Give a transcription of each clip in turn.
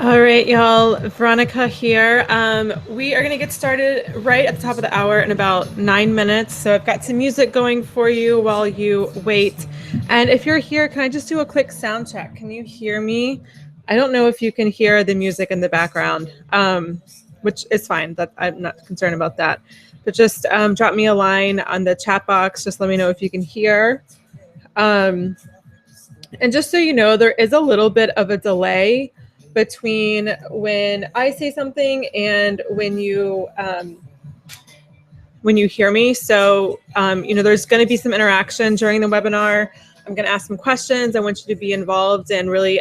All right, y'all. Veronica here. We are going to get started right at the top of the hour in about 9 minutes. So I've got some music going for you while you wait. And if you're here, can I just do a quick sound check? Can you hear me? I don't know if you can hear the music in the background, which is fine. That I'm not concerned about that. But just drop me a line on the chat box. Just let me know if you can hear. And just so you know, there is a little bit of a delay between when I say something and when you hear me. So there's going to be some interaction during the webinar. I'm going to ask some questions. I want you to be involved and really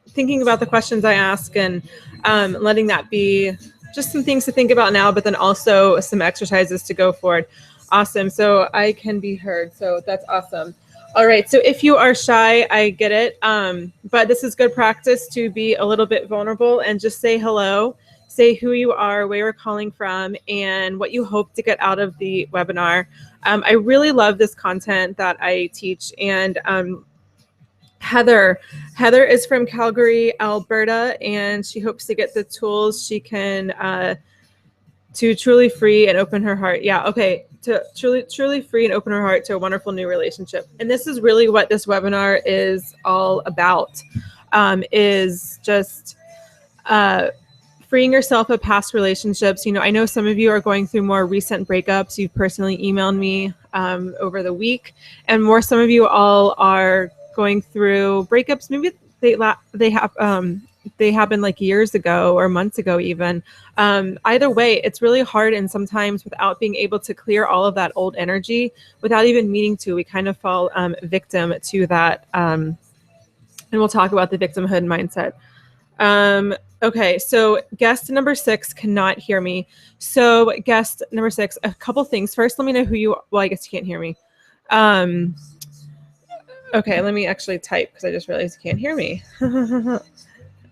thinking about the questions I ask and letting that be just some things to think about now, but then also some exercises to go forward. Awesome. So I can be heard. So that's awesome. All right. So if you are shy, I get it. But this is good practice to be a little bit vulnerable and just say hello, say who you are, where you're calling from, and what you hope to get out of the webinar. I really love this content that I teach. And Heather is from Calgary, Alberta, and she hopes to get the tools she can to truly free and open her heart. Yeah, okay. To truly free and open her heart to a wonderful new relationship. And this is really what this webinar is all about, is just freeing yourself of past relationships. I know some of you are going through more recent breakups. You've personally emailed me over the week, and some of you all are going through breakups. Maybe they happened like years ago or months ago even. Either way, it's really hard, and sometimes without being able to clear all of that old energy, without even meaning to, we kind of fall victim to that. And we'll talk about the victimhood mindset. Okay, so guest number 6 cannot hear me. So guest number 6, a couple things. First, let me know who you are. Well, I guess you can't hear me. Okay, let me actually type because I just realized you can't hear me.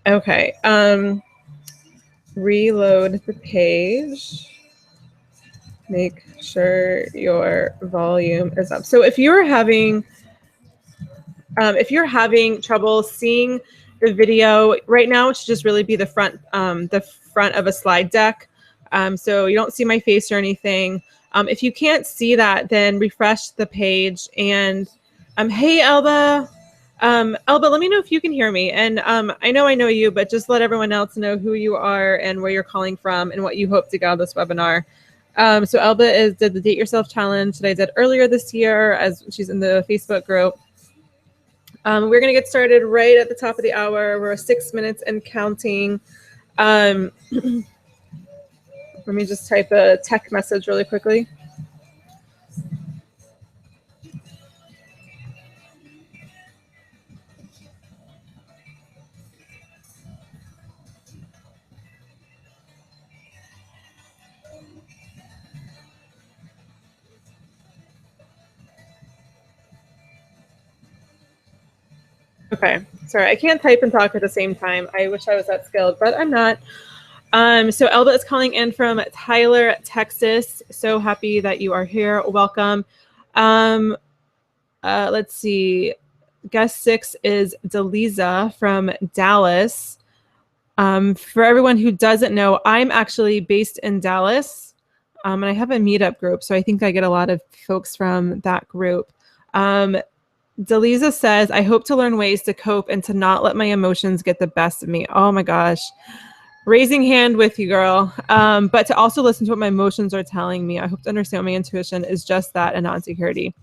Okay, reload the page. Make sure your volume is up. So if you're having trouble seeing the video right now, it should just really be the front of a slide deck. So you don't see my face or anything. If you can't see that, then refresh the page. And hey, Elba. Elba, let me know if you can hear me. And I know you, but just let everyone else know who you are and where you're calling from and what you hope to get out of this webinar. So Elba did the Date Yourself Challenge that I did earlier this year, as she's in the Facebook group. We're going to get started right at the top of the hour. We're 6 minutes and counting. Let me just type a tech message really quickly. Okay, sorry, I can't type and talk at the same time. I wish I was that skilled, but I'm not. So Elba is calling in from Tyler, Texas. So happy that you are here. Welcome. Let's see. Guest 6 is Deliza from Dallas. For everyone who doesn't know, I'm actually based in Dallas, and I have a meetup group, so I think I get a lot of folks from that group. Deliza says, I hope to learn ways to cope and to not let my emotions get the best of me. Oh my gosh. Raising hand with you, girl. But to also listen to what my emotions are telling me. I hope to understand my intuition is just that, and not insecurity.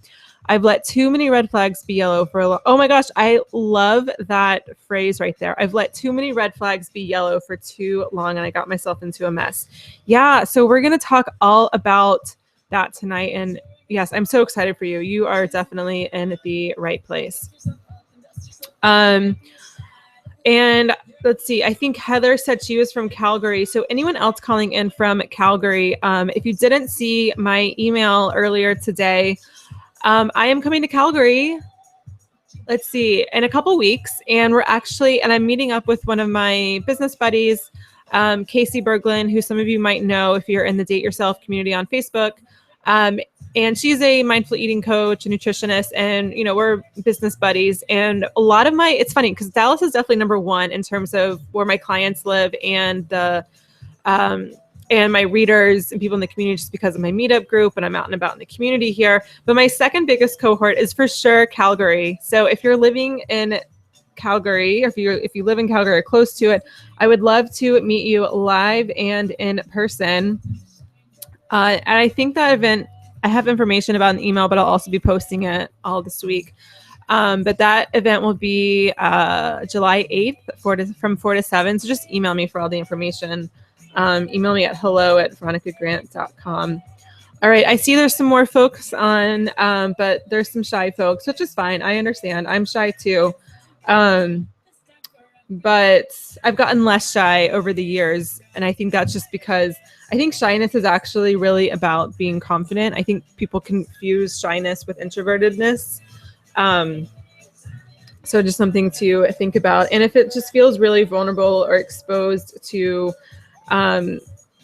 I've let too many red flags be yellow for a long. Oh my gosh, I love that phrase right there. I've let too many red flags be yellow for too long, and I got myself into a mess. Yeah, so we're going to talk all about that tonight. And yes, I'm so excited for you. You are definitely in the right place. And let's see, I think Heather said she was from Calgary. So anyone else calling in from Calgary, if you didn't see my email earlier today, I am coming to Calgary, let's see, in a couple weeks. And I'm meeting up with one of my business buddies, Casey Berglund, who some of you might know if you're in the Date Yourself community on Facebook. Um, and she's a mindful eating coach, a nutritionist, and we're business buddies. And a lot of it's funny because Dallas is definitely number one in terms of where my clients live and and my readers and people in the community, just because of my meetup group and I'm out and about in the community here. But my second biggest cohort is for sure Calgary. So if you're living in Calgary, or if you live in Calgary or close to it, I would love to meet you live and in person. And I think that event, I have information about an email, but I'll also be posting it all this week. But that event will be July 8th from 4 to 7. So just email me for all the information. Email me at hello@veronicagrant.com. All right. I see there's some more folks on, but there's some shy folks, which is fine. I understand. I'm shy too. But I've gotten less shy over the years. And I think that's just because I think shyness is actually really about being confident. I think people confuse shyness with introvertedness. So just something to think about. And if it just feels really vulnerable or exposed to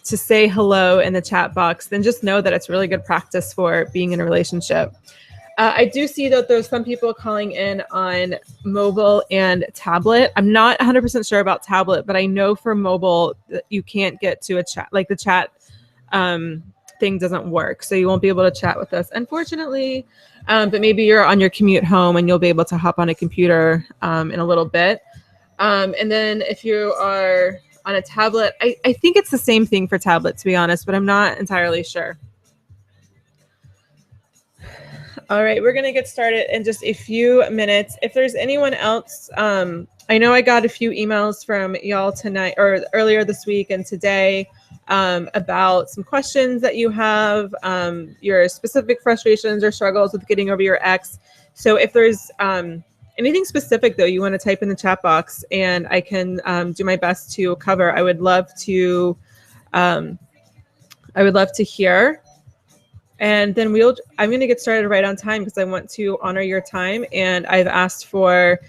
say hello in the chat box, then just know that it's really good practice for being in a relationship. I do see that there's some people calling in on mobile and tablet. I'm not 100% sure about tablet, but I know for mobile that you can't get to a chat, like the chat thing doesn't work. So you won't be able to chat with us, unfortunately. But maybe you're on your commute home and you'll be able to hop on a computer in a little bit. And then if you are on a tablet, I think it's the same thing for tablet, to be honest, but I'm not entirely sure. All right, we're going to get started in just a few minutes. If there's anyone else, I know I got a few emails from y'all tonight or earlier this week and today about some questions that you have, your specific frustrations or struggles with getting over your ex. So if there's anything specific, though, you want to type in the chat box and I can do my best to cover. I would love to hear. And then I'm going to get started right on time because I want to honor your time. And I've asked for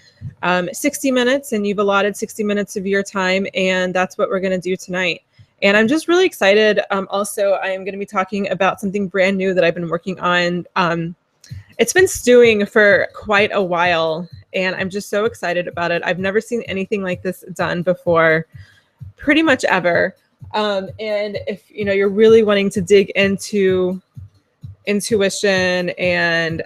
60 minutes and you've allotted 60 minutes of your time. And that's what we're going to do tonight. And I'm just really excited. Also, I am going to be talking about something brand new that I've been working on. It's been stewing for quite a while and I'm just so excited about it. I've never seen anything like this done before, pretty much ever. And if you're really wanting to dig into intuition and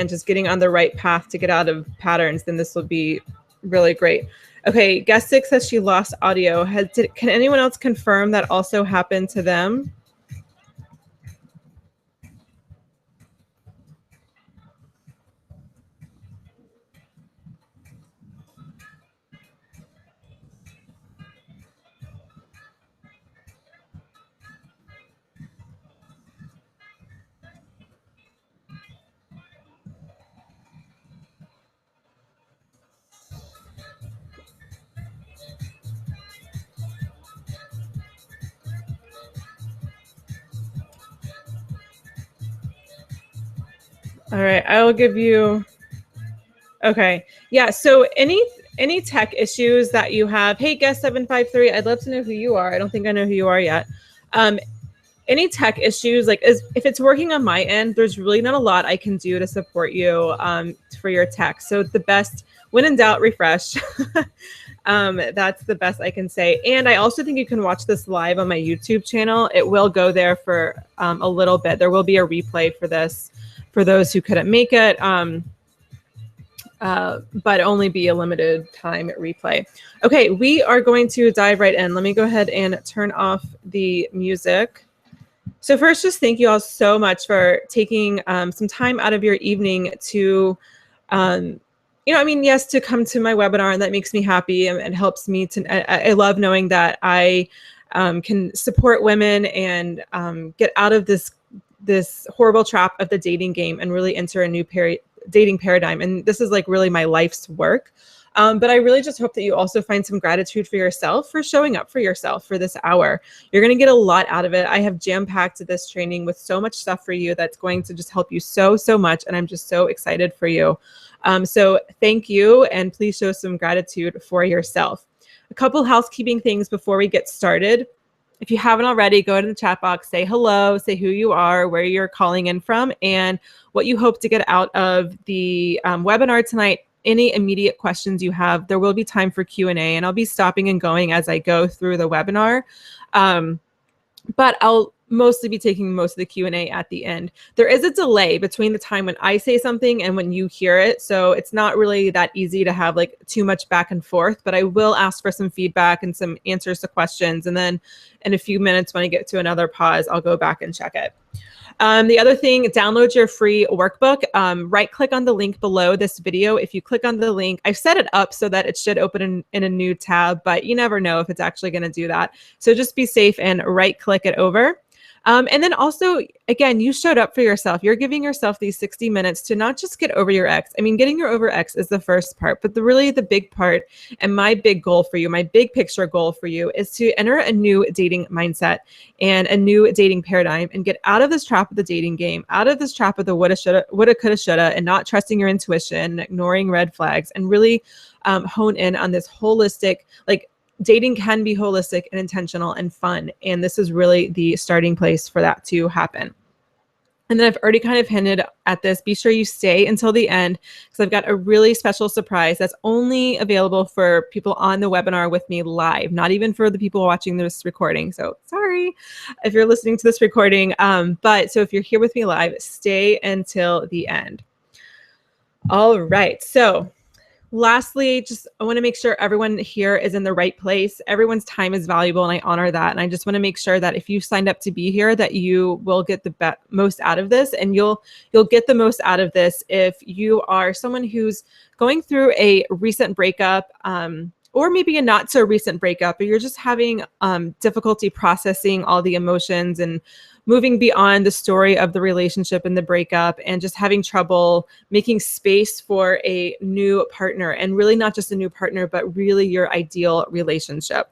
just getting on the right path to get out of patterns, then this will be really great. Okay, guest 6 says she lost audio. Can anyone else confirm that also happened to them? All right, I will give you. Okay, yeah. So any tech issues that you have? Hey, guest 753, I'd love to know who you are. I don't think I know who you are yet. Any tech issues, like if it's working on my end, there's really not a lot I can do to support you for your tech. So the best, when in doubt, refresh. That's the best I can say. And I also think you can watch this live on my YouTube channel. It will go there for a little bit. There will be a replay for this for those who couldn't make it, but only be a limited time replay. Okay, we are going to dive right in. Let me go ahead and turn off the music. So first, just thank you all so much for taking some time out of your evening to, yes, to come to my webinar, and that makes me happy and helps me to, I love knowing that I can support women and get out of this horrible trap of the dating game and really enter a new dating paradigm. And this is like really my life's work. But I really just hope that you also find some gratitude for yourself for showing up for yourself for this hour. You're going to get a lot out of it. I have jam-packed this training with so much stuff for you that's going to just help you so much. And I'm just so excited for you. So thank you. And please show some gratitude for yourself. A couple housekeeping things before we get started. if you haven't already, go to the chat box, say hello, say who you are, where you're calling in from, and what you hope to get out of the webinar tonight. Any immediate questions you have. There will be time for Q&A, and I'll be stopping and going as I go through the webinar. But I'll mostly be taking most of the Q&A at the end. There is a delay between the time when I say something and when you hear it. So it's not really that easy to have like too much back and forth, but I will ask for some feedback and some answers to questions. And then in a few minutes, when I get to another pause, I'll go back and check it. The other thing, download your free workbook. Right click on the link below this video. If you click on the link, I've set it up so that it should open in a new tab, but you never know if it's actually going to do that. So just be safe and right click it over. And then also, again, you showed up for yourself. You're giving yourself these 60 minutes to not just get over your ex. I mean, getting your over ex is the first part, but really the big part and my big goal for you, my big picture goal for you is to enter a new dating mindset and a new dating paradigm and get out of this trap of the dating game, out of this trap of the woulda, coulda, shoulda, and not trusting your intuition, ignoring red flags, and really hone in on this holistic, like, dating can be holistic and intentional and fun. And this is really the starting place for that to happen. And then I've already kind of hinted at this. Be sure you stay until the end because I've got a really special surprise that's only available for people on the webinar with me live, not even for the people watching this recording. So sorry if you're listening to this recording. But so if you're here with me live, stay until the end. All right. So lastly, I want to make sure everyone here is in the right place. Everyone's time is valuable, and I honor that. And I just want to make sure that if you signed up to be here, that you will get the most out of this, and you'll get the most out of this if you are someone who's going through a recent breakup, or maybe a not so recent breakup, or you're just having difficulty processing all the emotions and moving beyond the story of the relationship and the breakup, and just having trouble making space for a new partner, and really not just a new partner, but really your ideal relationship.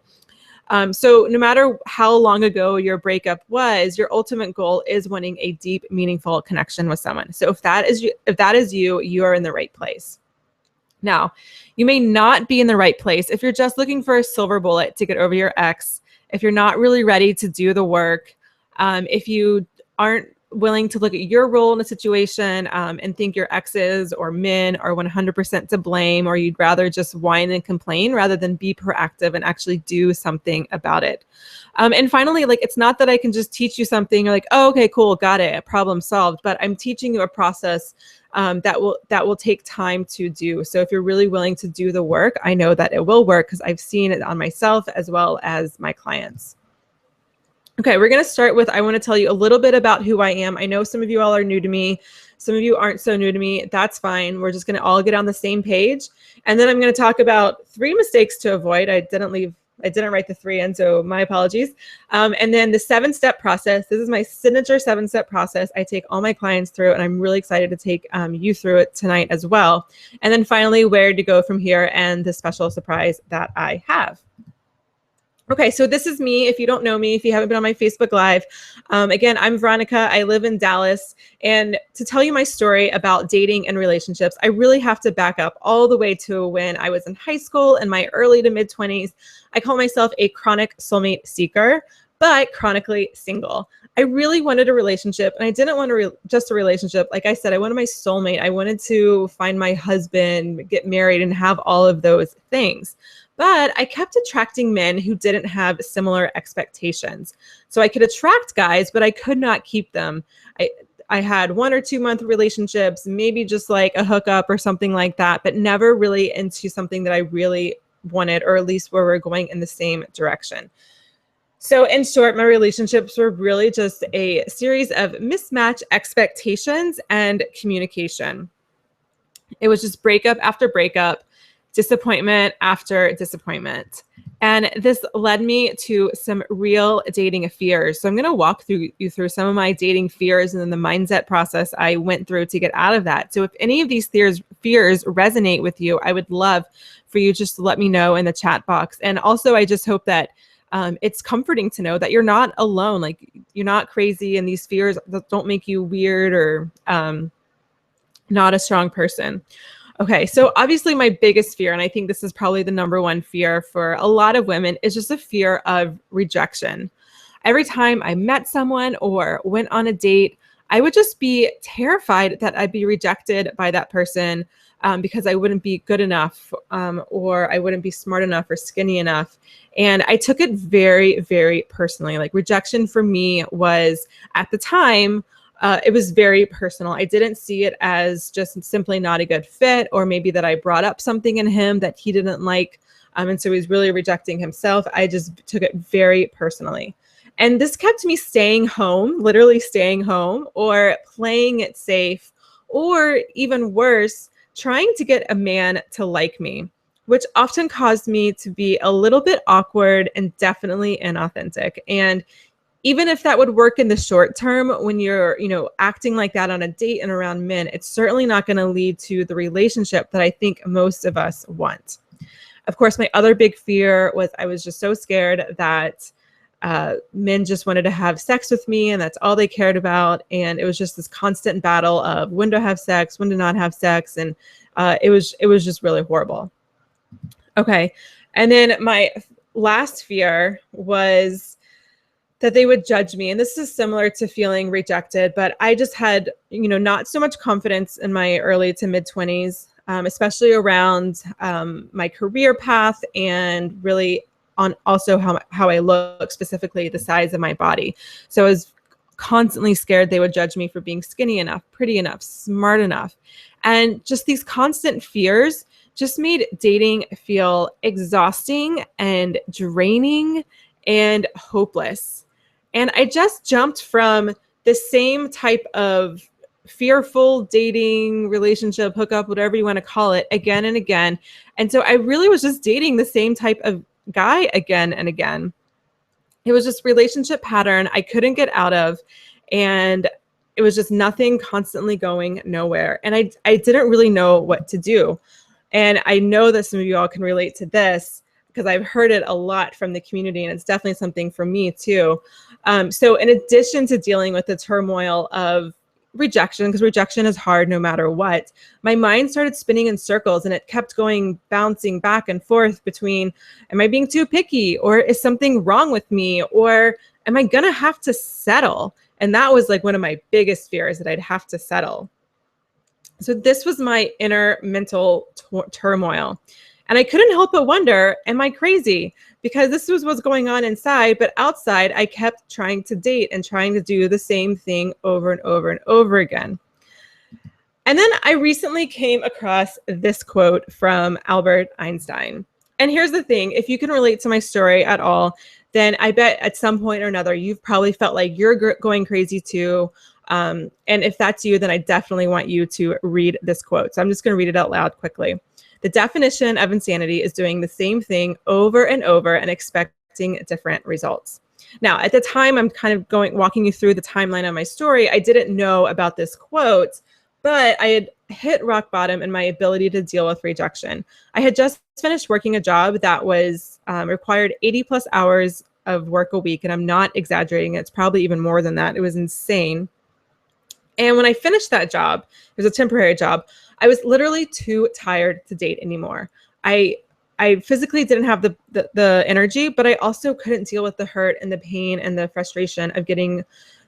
So no matter how long ago your breakup was, your ultimate goal is wanting a deep, meaningful connection with someone. So if that is you, you are in the right place. Now, you may not be in the right place if you're just looking for a silver bullet to get over your ex, if you're not really ready to do the work, if you aren't willing to look at your role in a situation and think your exes or men are 100% to blame, or you'd rather just whine and complain rather than be proactive and actually do something about it. And finally, like, it's not that I can just teach you something, you're like, oh, okay, cool, got it, problem solved. But I'm teaching you a process that will take time to do. So if you're really willing to do the work, I know that it will work because I've seen it on myself as well as my clients. Okay, we're going to start with, I want to tell you a little bit about who I am. I know some of you all are new to me. Some of you aren't so new to me. That's fine. We're just going to all get on the same page. And then I'm going to talk about 3 mistakes to avoid. I didn't write the 3 in, so my apologies. And then the 7-step process. This is my signature 7-step process I take all my clients through, and I'm really excited to take you through it tonight as well. And then finally, where to go from here and the special surprise that I have. Okay, so this is me. If you don't know me, if you haven't been on my Facebook Live, again, I'm Veronica. I live in Dallas. And to tell you my story about dating and relationships, I really have to back up all the way to when I was in high school in my early to mid 20s. I call myself a chronic soulmate seeker, but chronically single. I really wanted a relationship, and I didn't want just a relationship. Like I said, I wanted my soulmate. I wanted to find my husband, get married, and have all of those things. But I kept attracting men who didn't have similar expectations. So I could attract guys, but I could not keep them. I had 1 or 2 month relationships, maybe just like a hookup or something like that, but never really into something that I really wanted, or at least where we're going in the same direction. So in short, my relationships were really just a series of mismatched expectations and communication. It was just breakup after breakup, disappointment after disappointment. And this led me to some real dating fears. So I'm going to walk you through some of my dating fears and then the mindset process I went through to get out of that. So if any of these fears resonate with you, I would love for you just to let me know in the chat box. And also, I just hope that it's comforting to know that you're not alone. Like, you're not crazy, and these fears don't make you weird or not a strong person. Okay, so obviously my biggest fear, and I think this is probably the #1 fear for a lot of women, is just a fear of rejection. every time I met someone or went on a date, I would just be terrified that I'd be rejected by that person because I wouldn't be good enough or I wouldn't be smart enough or skinny enough. And I took it very, very personally. Like rejection for me was at the time, it was very personal. I didn't see it as just simply not a good fit, or maybe that I brought up something in him that he didn't like. And so he's really rejecting himself. I just took it very personally. And this kept me staying home, literally staying home, or playing it safe, or even worse, trying to get a man to like me, which often caused me to be a little bit awkward and definitely inauthentic. And even if that would work in the short term, when you're, acting like that on a date and around men, it's certainly not going to lead to the relationship that I think most of us want. Of course, my other big fear was I was just so scared that men just wanted to have sex with me and that's all they cared about. And it was just this constant battle of when to have sex, when to not have sex. And it was just really horrible. Okay. And then my last fear was that they would judge me. And this is similar to feeling rejected, but I just had, not so much confidence in my early to mid 20s, especially around my career path and really on also how I look, specifically the size of my body. So I was constantly scared they would judge me for being skinny enough, pretty enough, smart enough. And just these constant fears just made dating feel exhausting and draining and hopeless. And I just jumped from the same type of fearful dating, relationship, hookup, whatever you want to call it, again and again. And so I really was just dating the same type of guy again and again. It was just relationship pattern I couldn't get out of. And it was just nothing, constantly going nowhere. And I didn't really know what to do. And I know that some of you all can relate to this because I've heard it a lot from the community, and it's definitely something for me too. So in addition to dealing with the turmoil of rejection, because rejection is hard no matter what, my mind started spinning in circles and it kept bouncing back and forth between, am I being too picky, or is something wrong with me, or am I gonna have to settle? And that was like one of my biggest fears, that I'd have to settle. So this was my inner mental turmoil. And I couldn't help but wonder, am I crazy? Because this was what's going on inside, but outside, I kept trying to date and trying to do the same thing over and over and over again. And then I recently came across this quote from Albert Einstein. And here's the thing, if you can relate to my story at all, then I bet at some point or another, you've probably felt like you're going crazy too. And if that's you, then I definitely want you to read this quote. So I'm just going to read it out loud quickly. The definition of insanity is doing the same thing over and over and expecting different results. Now, at the time, I'm kind of walking you through the timeline of my story. I didn't know about this quote, but I had hit rock bottom in my ability to deal with rejection. I had just finished working a job that was required 80 plus hours of work a week. And I'm not exaggerating. It's probably even more than that. It was insane. And when I finished that job, it was a temporary job, I was literally too tired to date anymore. I physically didn't have the energy, but I also couldn't deal with the hurt and the pain and the frustration of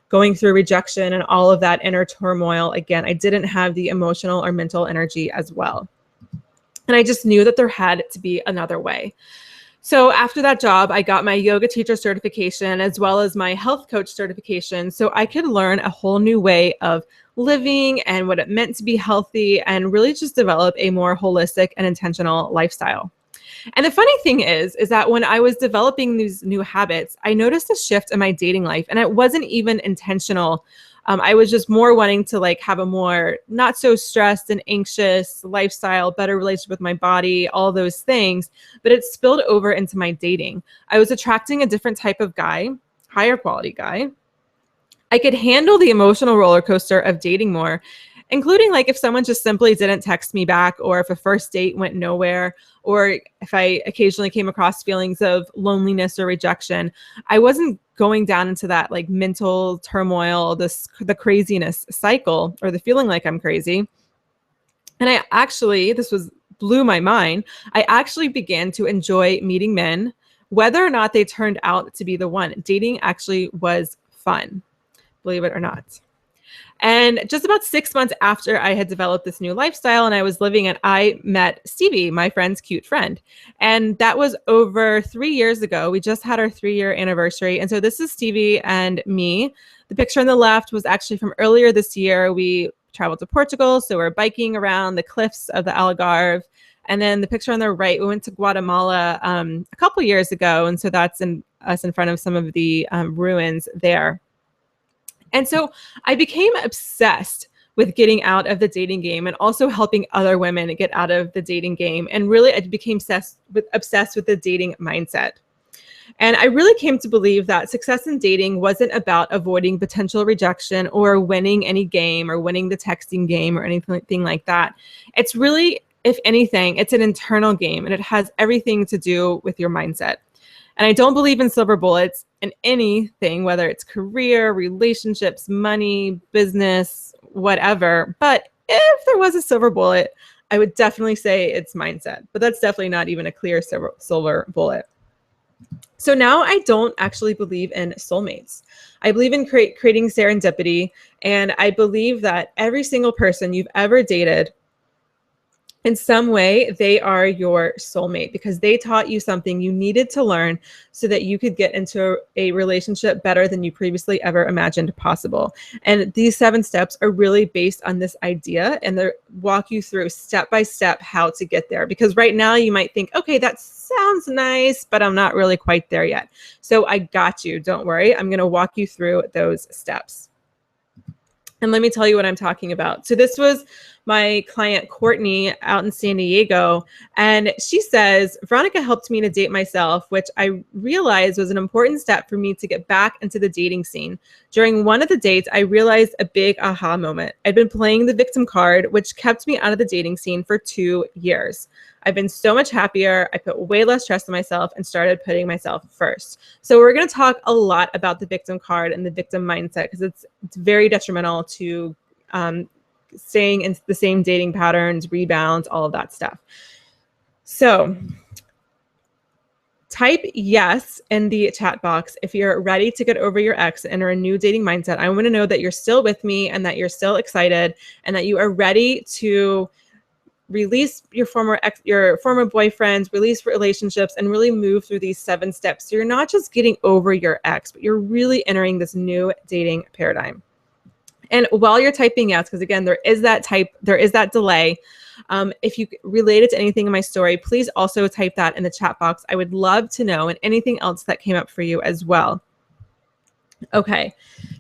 going through rejection and all of that inner turmoil. Again, I didn't have the emotional or mental energy as well. And I just knew that there had to be another way. So after that job, I got my yoga teacher certification as well as my health coach certification, so I could learn a whole new way of living and what it meant to be healthy and really just develop a more holistic and intentional lifestyle. And the funny thing is that when I was developing these new habits, I noticed a shift in my dating life, and it wasn't even intentional. I was just more wanting to have a more not so stressed and anxious lifestyle, better relationship with my body, all those things, but it spilled over into my dating. I was attracting a different type of guy, higher quality guy. I could handle the emotional roller coaster of dating more, including if someone just simply didn't text me back, or if a first date went nowhere, or if I occasionally came across feelings of loneliness or rejection. I wasn't going down into that mental turmoil, the craziness cycle, or the feeling like I'm crazy. And blew my mind. I actually began to enjoy meeting men, whether or not they turned out to be the one. Dating actually was fun, believe it or not. And just about 6 months after I had developed this new lifestyle and I was living it, I met Stevie, my friend's cute friend. And that was over 3 years ago. We just had our 3-year anniversary. And so this is Stevie and me. The picture on the left was actually from earlier this year. We traveled to Portugal, so we're biking around the cliffs of the Algarve. And then the picture on the right, we went to Guatemala a couple years ago. And so that's us in front of some of the ruins there. And so I became obsessed with getting out of the dating game and also helping other women get out of the dating game. And really, I became obsessed with the dating mindset. And I really came to believe that success in dating wasn't about avoiding potential rejection or winning any game or winning the texting game or anything like that. It's really, if anything, it's an internal game, and it has everything to do with your mindset. And I don't believe in silver bullets in anything, whether it's career, relationships, money, business, whatever. But if there was a silver bullet, I would definitely say it's mindset. But that's definitely not even a clear silver bullet. So now I don't actually believe in soulmates. I believe in creating serendipity. And I believe that every single person you've ever dated, in some way, they are your soulmate because they taught you something you needed to learn so that you could get into a relationship better than you previously ever imagined possible. And these 7 steps are really based on this idea, and they walk you through step by step how to get there. Because right now you might think, okay, that sounds nice, but I'm not really quite there yet. So I got you. Don't worry. I'm going to walk you through those steps. And let me tell you what I'm talking about. So this was my client, Courtney, out in San Diego. And she says, Veronica helped me to date myself, which I realized was an important step for me to get back into the dating scene. During one of the dates, I realized a big aha moment. I'd been playing the victim card, which kept me out of the dating scene for 2 years. I've been so much happier. I put way less stress on myself and started putting myself first. So we're going to talk a lot about the victim card and the victim mindset because it's very detrimental to staying in the same dating patterns, rebounds, all of that stuff. So type yes in the chat box if you're ready to get over your ex and enter a new dating mindset. I want to know that you're still with me and that you're still excited and that you are ready to release your former boyfriends, release relationships, and really move through these 7 steps. So you're not just getting over your ex, but you're really entering this new dating paradigm. And while you're typing yes, because again, there is that delay. If you related to anything in my story, please also type that in the chat box. I would love to know, and anything else that came up for you as well. Okay,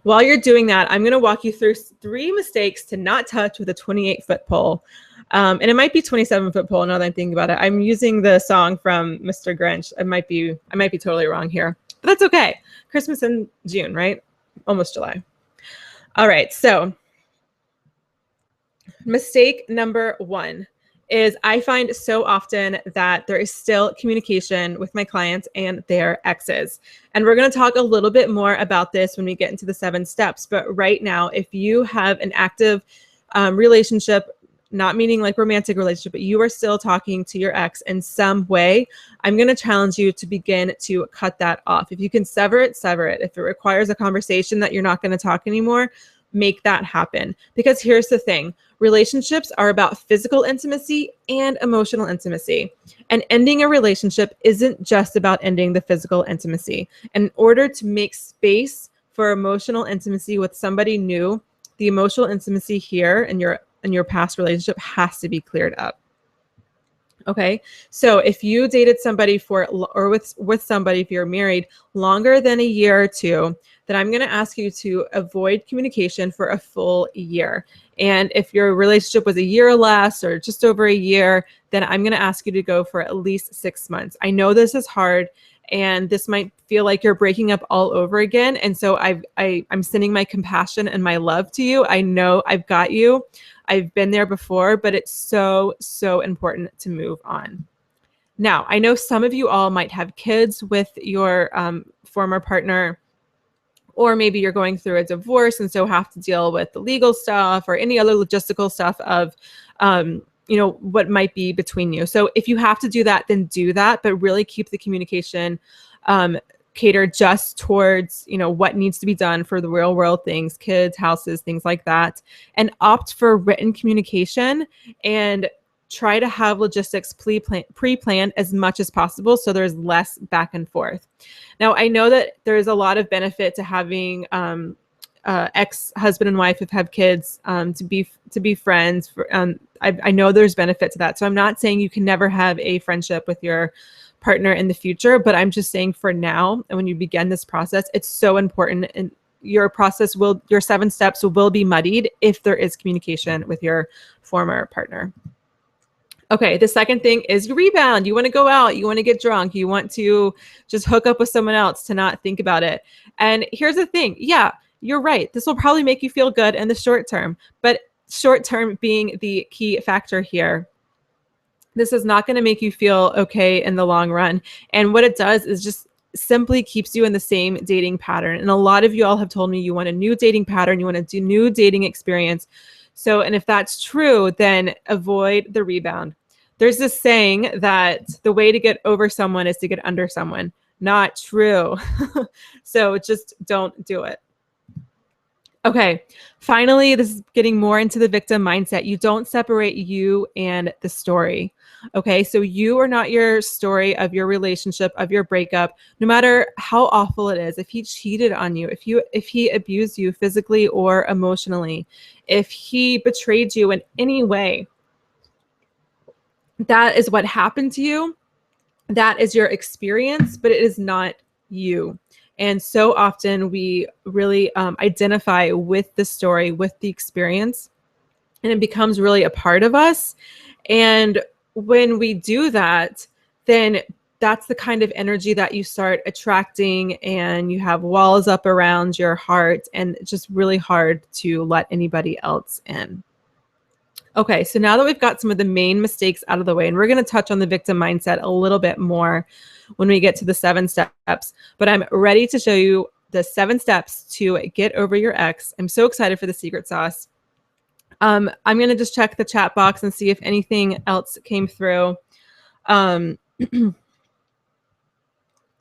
while you're doing that, I'm going to walk you through 3 mistakes to not touch with a 28-foot pole. And it might be 27-foot pole now that I'm thinking about it. I'm using the song from Mr. Grinch. I might be totally wrong here, but that's okay. Christmas in June, right? Almost July. All right, so mistake number 1 is I find so often that there is still communication with my clients and their exes. And we're going to talk a little bit more about this when we get into the 7 steps. But right now, if you have an active relationship, not meaning like romantic relationship, but you are still talking to your ex in some way, I'm going to challenge you to begin to cut that off. If you can sever it, sever it. If it requires a conversation that you're not going to talk anymore, make that happen. Because here's the thing, relationships are about physical intimacy and emotional intimacy. And ending a relationship isn't just about ending the physical intimacy. In order to make space for emotional intimacy with somebody new, the emotional intimacy here in your past relationship has to be cleared up. Okay, so if you dated somebody or with somebody, if you're married longer than a year or 2, then I'm going to ask you to avoid communication for a full year. And if your relationship was a year or less or just over a year, then I'm going to ask you to go for at least 6 months. I know this is hard, and this might feel like you're breaking up all over again. And so I'm sending my compassion and my love to you. I know I've got you. I've been there before, but it's so, so important to move on. Now, I know some of you all might have kids with your former partner, or maybe you're going through a divorce and so have to deal with the legal stuff or any other logistical stuff of what might be between you. So if you have to do that, then do that, but really keep the communication catered just towards, what needs to be done for the real world things, kids, houses, things like that, and opt for written communication and try to have logistics pre-planned as much as possible so there's less back and forth. Now, I know that there's a lot of benefit to having ex-husband and wife who have kids to be friends. I know there's benefit to that. So I'm not saying you can never have a friendship with your partner in the future, but I'm just saying for now, and when you begin this process, it's so important, and your 7 steps will be muddied if there is communication with your former partner. Okay, the second thing is rebound. You want to go out, you want to get drunk, you want to just hook up with someone else to not think about it. And here's the thing. Yeah, you're right. This will probably make you feel good in the short term, but short term being the key factor here. This is not going to make you feel okay in the long run. And what it does is just simply keeps you in the same dating pattern. And a lot of you all have told me you want a new dating pattern, you want to do new dating experience. So, and if that's true, then avoid the rebound. There's this saying that the way to get over someone is to get under someone. Not true. So just don't do it. Okay, finally, this is getting more into the victim mindset. You don't separate you and the story. Okay, so you are not your story of your relationship, of your breakup, no matter how awful it is. If he cheated on you, if he abused you physically or emotionally, if he betrayed you in any way, that is what happened to you. That is your experience, but it is not you. And so often we really identify with the story, with the experience, and it becomes really a part of us. And when we do that, then that's the kind of energy that you start attracting, and you have walls up around your heart, and it's just really hard to let anybody else in. Okay, so now that we've got some of the main mistakes out of the way, and we're going to touch on the victim mindset a little bit more when we get to the 7 steps, but I'm ready to show you the 7 steps to get over your ex. I'm so excited for the secret sauce. I'm going to just check the chat box and see if anything else came through.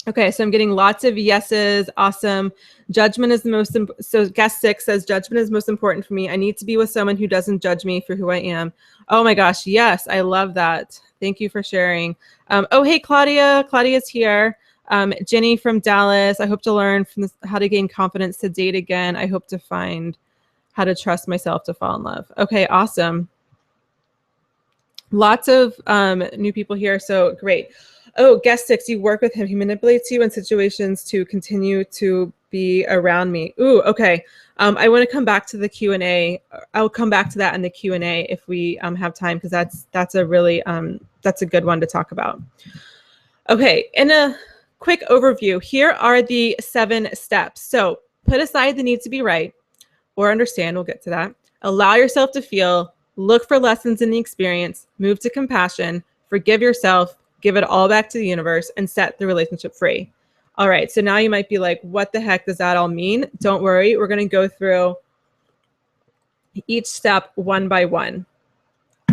Okay, so I'm getting lots of yeses. Awesome. Judgment is the most, so guest 6 says, judgment is most important for me. I need to be with someone who doesn't judge me for who I am. Oh my gosh, yes, I love that. Thank you for sharing. Oh, hey, Claudia. Claudia's here. Jenny from Dallas. I hope to learn from this, how to gain confidence to date again. I hope to find how to trust myself to fall in love. Okay, awesome. Lots of new people here, so great. Oh, guest 6, you work with him. He manipulates you in situations to continue to be around me. Ooh, okay. I want to come back to the Q&A. I'll come back to that in the Q&A if we have time, because that's a really that's a good one to talk about. Okay, in a quick overview, here are the 7 steps. So put aside the need to be right or understand. We'll get to that. Allow yourself to feel. Look for lessons in the experience. Move to compassion. Forgive yourself. Give it all back to the universe and set the relationship free. All right, so now you might be like, what the heck does that all mean? Don't worry, we're going to go through each step one by one.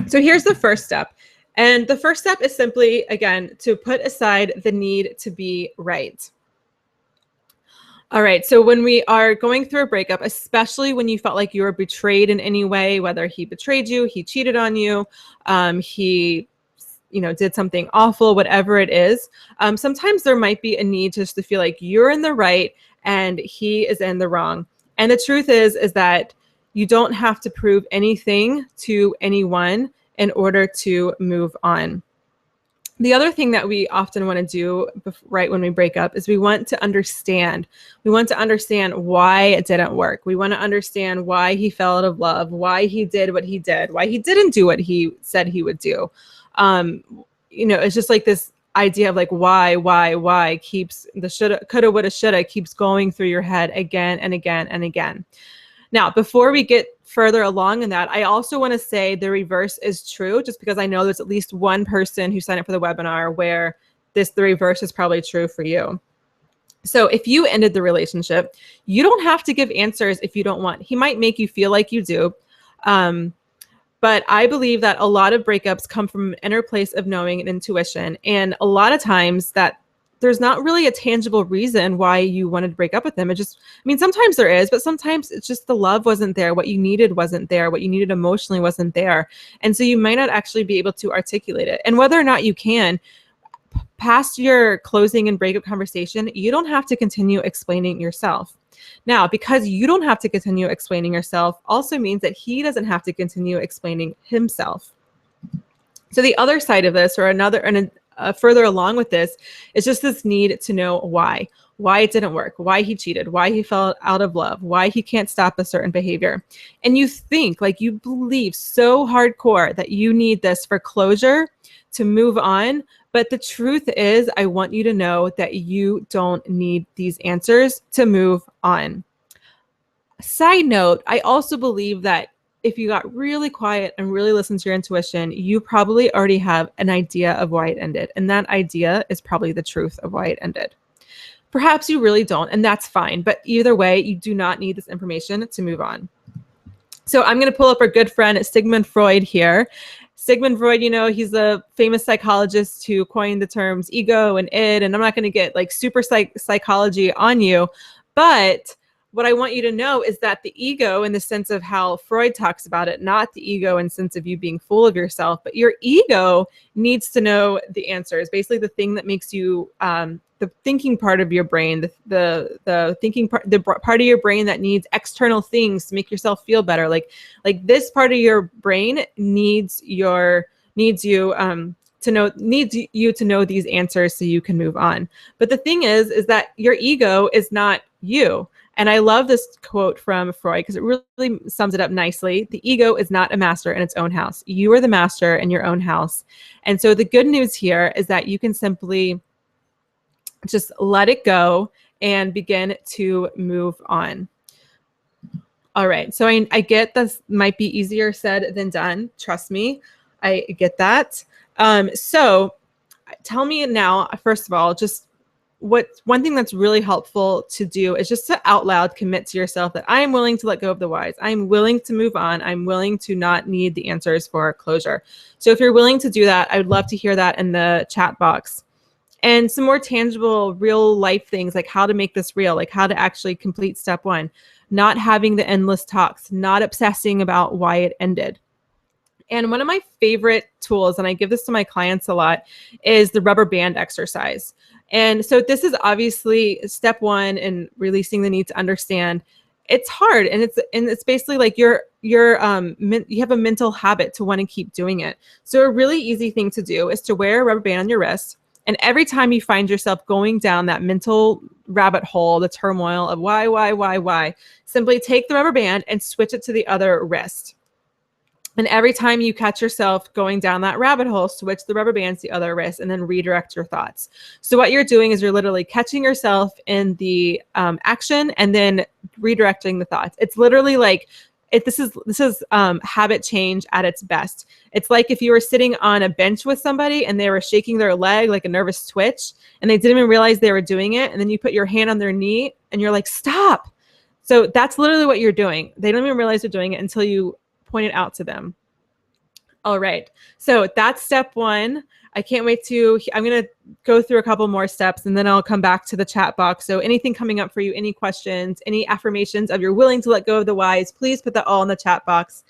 So here's the first step. And the first step is simply, again, to put aside the need to be right. All right, so when we are going through a breakup, especially when you felt like you were betrayed in any way, whether he betrayed you, he cheated on you, he did something awful, whatever it is. Sometimes there might be a need just to feel like you're in the right and he is in the wrong. And the truth is that you don't have to prove anything to anyone in order to move on. The other thing that we often want to do right when we break up is we want to understand. We want to understand why it didn't work. We want to understand why he fell out of love, why he did what he did, why he didn't do what he said he would do. It's just like this idea of like why keeps the shoulda, coulda, woulda, shoulda keeps going through your head again and again and again. Now, before we get further along in that, I also want to say the reverse is true, just because I know there's at least one person who signed up for the webinar where the reverse is probably true for you. So if you ended the relationship, you don't have to give answers if you don't want. He might make you feel like you do. But I believe that a lot of breakups come from an inner place of knowing and intuition. And a lot of times that there's not really a tangible reason why you wanted to break up with them. It just, I mean, sometimes there is, but sometimes it's just the love wasn't there. What you needed wasn't there. What you needed emotionally wasn't there. And so you might not actually be able to articulate it. And whether or not you can, past your closing and breakup conversation, you don't have to continue explaining yourself. Now, because you don't have to continue explaining yourself also means that he doesn't have to continue explaining himself. So the other side of this, or another, and further along with this, is just this need to know why it didn't work, why he cheated, why he fell out of love, why he can't stop a certain behavior. And you think, like, you believe so hardcore that you need this for closure to move on. But the truth is, I want you to know that you don't need these answers to move on. Side note, I also believe that if you got really quiet and really listened to your intuition, you probably already have an idea of why it ended. And that idea is probably the truth of why it ended. Perhaps you really don't, and that's fine. But either way, you do not need this information to move on. So I'm going to pull up our good friend Sigmund Freud here. Sigmund Freud, you know, he's a famous psychologist who coined the terms ego and id, and I'm not going to get like super psychology on you, but what I want you to know is that the ego, in the sense of how Freud talks about it, not the ego in the sense of you being full of yourself, but your ego needs to know the answers. Basically, the thing that makes you the thinking part of your brain, the thinking part, the part of your brain that needs external things to make yourself feel better. Like this part of your brain needs you to know these answers so you can move on. But the thing is that your ego is not you. And I love this quote from Freud because it really sums it up nicely. The ego is not a master in its own house. You are the master in your own house. And so the good news here is that you can simply just let it go and begin to move on. All right. So I get this might be easier said than done. Trust me. I get that. So tell me now, first of all, just one thing that's really helpful to do is just to out loud commit to yourself that I am willing to let go of the whys. I'm willing to move on. I'm willing to not need the answers for closure. So if you're willing to do that, I would love to hear that in the chat box. And some more tangible, real life things, like how to make this real, like how to actually complete step one, not having the endless talks, not obsessing about why it ended. And one of my favorite tools, and I give this to my clients a lot, is the rubber band exercise. And so this is obviously step one in releasing the need to understand. It's hard, and it's basically like you have a mental habit to want to keep doing it. So a really easy thing to do is to wear a rubber band on your wrist. And every time you find yourself going down that mental rabbit hole, the turmoil of why, simply take the rubber band and switch it to the other wrist. And every time you catch yourself going down that rabbit hole, switch the rubber bands to the other wrist and then redirect your thoughts. So what you're doing is you're literally catching yourself in the action and then redirecting the thoughts. It's literally like, this is habit change at its best. It's like if you were sitting on a bench with somebody and they were shaking their leg like a nervous twitch and they didn't even realize they were doing it. And then you put your hand on their knee and you're like, stop. So that's literally what you're doing. They don't even realize they're doing it until you point it out to them. All right. So that's step one. I'm going to go through a couple more steps and then I'll come back to the chat box. So anything coming up for you, any questions, any affirmations of you're willing to let go of the whys, please put that all in the chat box.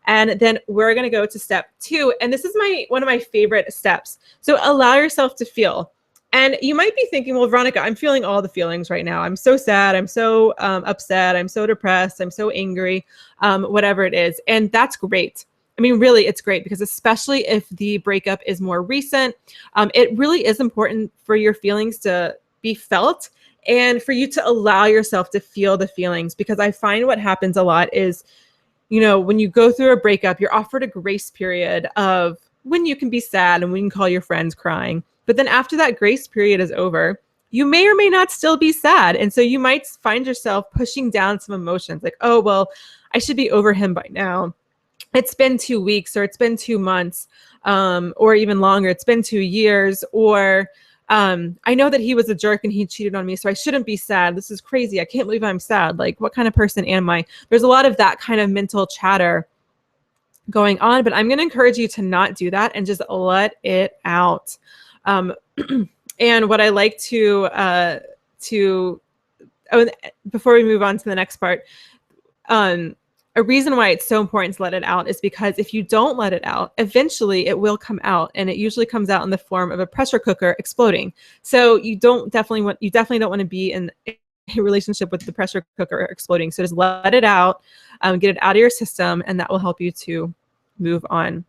And then we're going to go to step two. And this is one of my favorite steps. So allow yourself to feel. And you might be thinking, well, Veronica, I'm feeling all the feelings right now. I'm so sad. I'm so upset. I'm so depressed. I'm so angry, whatever it is. And that's great. I mean, really, it's great because especially if the breakup is more recent, it really is important for your feelings to be felt and for you to allow yourself to feel the feelings. Because I find what happens a lot is, you know, when you go through a breakup, you're offered a grace period of when you can be sad and when you can call your friends crying. But then after that grace period is over, you may or may not still be sad. And so you might find yourself pushing down some emotions like, oh, well, I should be over him by now. It's been 2 weeks or it's been 2 months or even longer. It's been 2 years or I know that he was a jerk and he cheated on me, so I shouldn't be sad. This is crazy. I can't believe I'm sad. Like, what kind of person am I? There's a lot of that kind of mental chatter going on, but I'm going to encourage you to not do that and just let it out. And what I like before we move on to the next part, a reason why it's so important to let it out is because if you don't let it out, eventually it will come out, and it usually comes out in the form of a pressure cooker exploding. So you definitely don't want to be in a relationship with the pressure cooker exploding. So just let it out, get it out of your system, and that will help you to move on.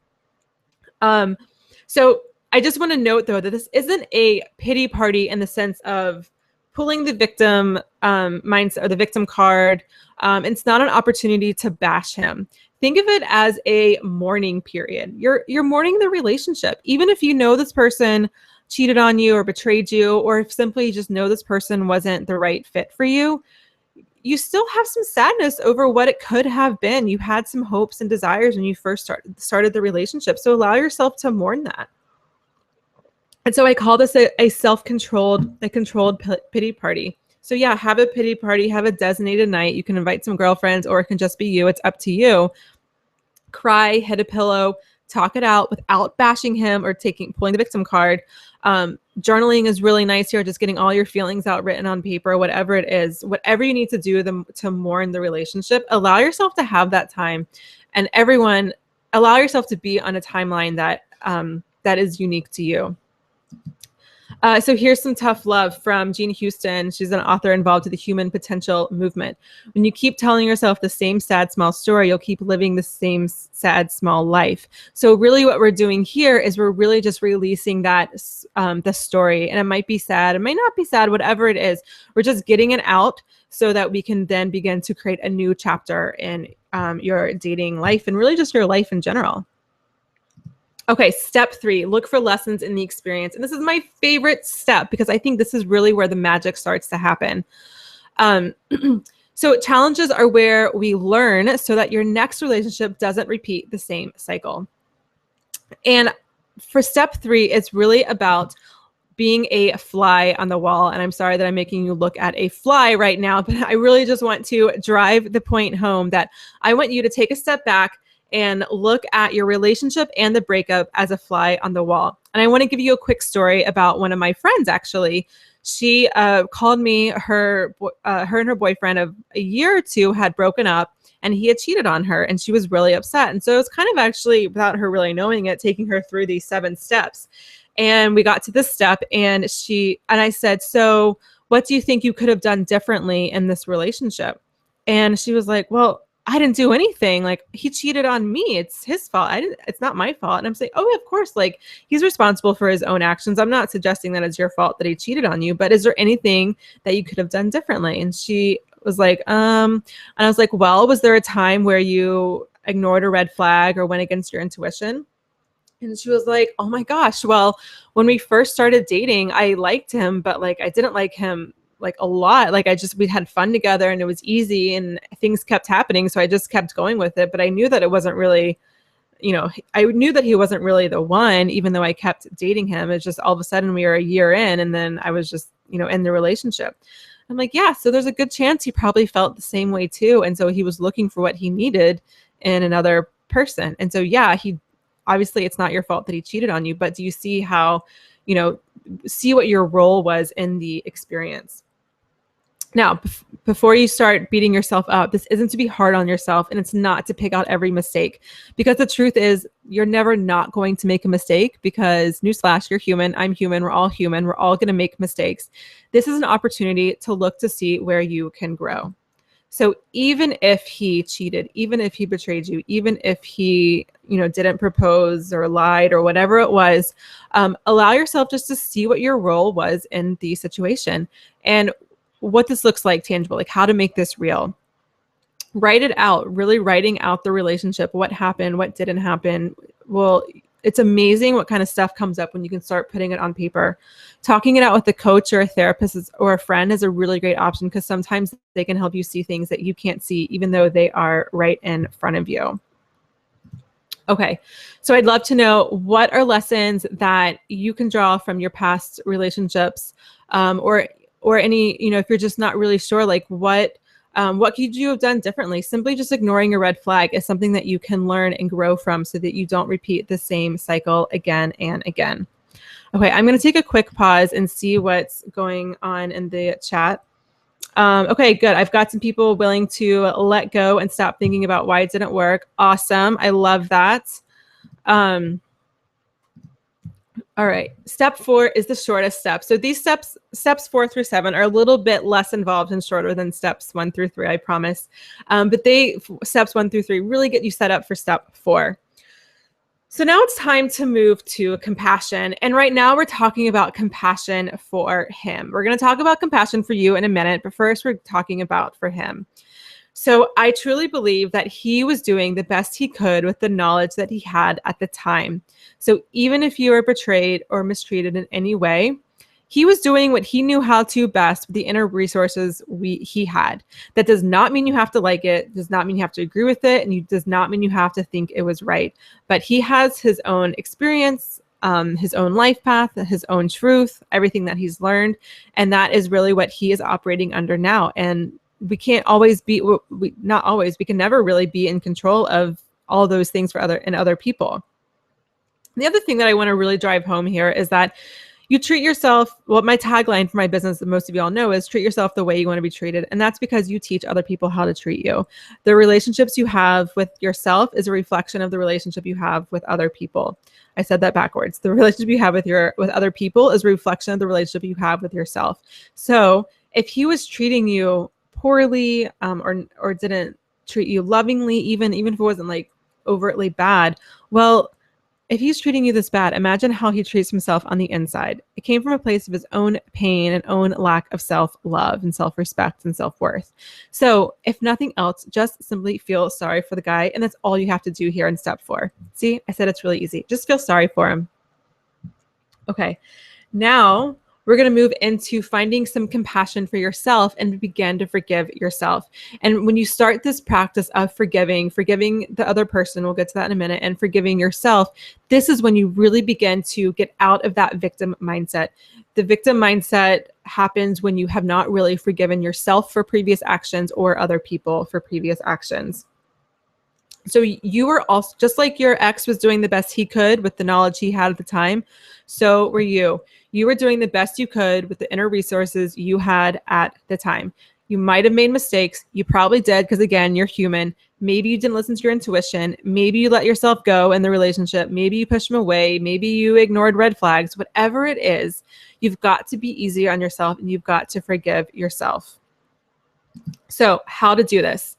So I just want to note, though, that this isn't a pity party in the sense of pulling the victim mindset or the victim card. It's not an opportunity to bash him. Think of it as a mourning period. You're mourning the relationship. Even if you know this person cheated on you or betrayed you, or if simply you just know this person wasn't the right fit for you, you still have some sadness over what it could have been. You had some hopes and desires when you first started the relationship. So allow yourself to mourn that. And so I call this a controlled pity party. So yeah, have a pity party, have a designated night. You can invite some girlfriends, or it can just be you. It's up to you. Cry, hit a pillow, talk it out without bashing him or pulling the victim card. Journaling is really nice here, just getting all your feelings out written on paper, whatever it is, whatever you need to do to mourn the relationship. Allow yourself to have that time, and everyone, allow yourself to be on a timeline that is unique to you. So here's some tough love from Jean Houston. She's an author involved with the human potential movement. When you keep telling yourself the same sad, small story, you'll keep living the same sad, small life. So really what we're doing here is we're really just releasing that, the story. And it might be sad, it might not be sad, whatever it is. We're just getting it out so that we can then begin to create a new chapter in your dating life and really just your life in general. Okay, step 3, look for lessons in the experience. And this is my favorite step because I think this is really where the magic starts to happen. So challenges are where we learn so that your next relationship doesn't repeat the same cycle. And for step 3, it's really about being a fly on the wall. And I'm sorry that I'm making you look at a fly right now, but I really just want to drive the point home that I want you to take a step back and look at your relationship and the breakup as a fly on the wall. And I want to give you a quick story about one of my friends, actually. She called me, her and her boyfriend of a year or two had broken up, and he had cheated on her, and she was really upset. And so it was kind of actually, without her really knowing it, taking her through these 7 steps. And we got to this step, and I said, so what do you think you could have done differently in this relationship? And she was like, well, I didn't do anything. Like, he cheated on me. It's his fault. It's not my fault. And I'm saying, oh, of course, like, he's responsible for his own actions. I'm not suggesting that it's your fault that he cheated on you, but is there anything that you could have done differently? And she was like, and I was like, well, was there a time where you ignored a red flag or went against your intuition? And she was like, oh my gosh, well, when we first started dating, I liked him, but like, I didn't like him like a lot. Like, we had fun together and it was easy and things kept happening. So I just kept going with it. But I knew that it wasn't really, I knew that he wasn't really the one, even though I kept dating him. It's just all of a sudden we were a year in, and then I was just, in the relationship. I'm like, yeah, so there's a good chance he probably felt the same way too. And so he was looking for what he needed in another person. And so, yeah, obviously it's not your fault that he cheated on you, but do you see how, see what your role was in the experience? Now, before you start beating yourself up, this isn't to be hard on yourself, and it's not to pick out every mistake, because the truth is you're never not going to make a mistake, because newsflash, you're human, I'm human, we're all human, we're all going to make mistakes. This is an opportunity to look to see where you can grow. So even if he cheated, even if he betrayed you, even if he, didn't propose or lied or whatever it was, allow yourself just to see what your role was in the situation and what this looks like tangible, like how to make this real. Write it out, really writing out the relationship, what happened, what didn't happen. Well, it's amazing what kind of stuff comes up when you can start putting it on paper. Talking it out with a coach or a therapist or a friend is a really great option, because sometimes they can help you see things that you can't see, even though they are right in front of you. Okay, so I'd love to know, what are lessons that you can draw from your past relationships, or any, if you're just not really sure, like what What could you have done differently? Simply just ignoring a red flag is something that you can learn and grow from so that you don't repeat the same cycle again and again. Okay, I'm going to take a quick pause and see what's going on in the chat. Okay, good. I've got some people willing to let go and stop thinking about why it didn't work. Awesome. I love that. All right. Step 4 is the shortest step. So these steps 4 through 7 are a little bit less involved and shorter than steps 1 through 3, I promise. But steps 1 through 3 really get you set up for step 4. So now it's time to move to compassion. And right now we're talking about compassion for him. We're going to talk about compassion for you in a minute, but first we're talking about for him. So I truly believe that he was doing the best he could with the knowledge that he had at the time. So even if you were betrayed or mistreated in any way, he was doing what he knew how to best with the inner resources he had. That does not mean you have to like it, does not mean you have to agree with it, and it does not mean you have to think it was right. But he has his own experience, his own life path, his own truth, everything that he's learned. And that is really what he is operating under now. And we can't always be, we can never really be in control of all those things for other people. The other thing that I want to really drive home here is that you treat yourself, well, my tagline for my business that most of you all know is treat yourself the way you want to be treated. And that's because you teach other people how to treat you. The relationships you have with yourself is a reflection of the relationship you have with other people. I said that backwards. The relationship you have with other people is a reflection of the relationship you have with yourself. So if he was treating you poorly or didn't treat you lovingly, even if it wasn't like overtly bad, well, if he's treating you this bad, imagine how he treats himself on the inside. It came from a place of his own pain and own lack of self-love and self-respect and self-worth. So if nothing else, just simply feel sorry for the guy. And that's all you have to do here in step 4. See, I said it's really easy. Just feel sorry for him. Okay, now we're going to move into finding some compassion for yourself and begin to forgive yourself. And when you start this practice of forgiving the other person, we'll get to that in a minute, and forgiving yourself, this is when you really begin to get out of that victim mindset. The victim mindset happens when you have not really forgiven yourself for previous actions or other people for previous actions. So you were also, just like your ex was doing the best he could with the knowledge he had at the time, so were you. You were doing the best you could with the inner resources you had at the time. You might have made mistakes. You probably did, because again, you're human. Maybe you didn't listen to your intuition. Maybe you let yourself go in the relationship. Maybe you pushed him away. Maybe you ignored red flags. Whatever it is, you've got to be easy on yourself and you've got to forgive yourself. So how to do this?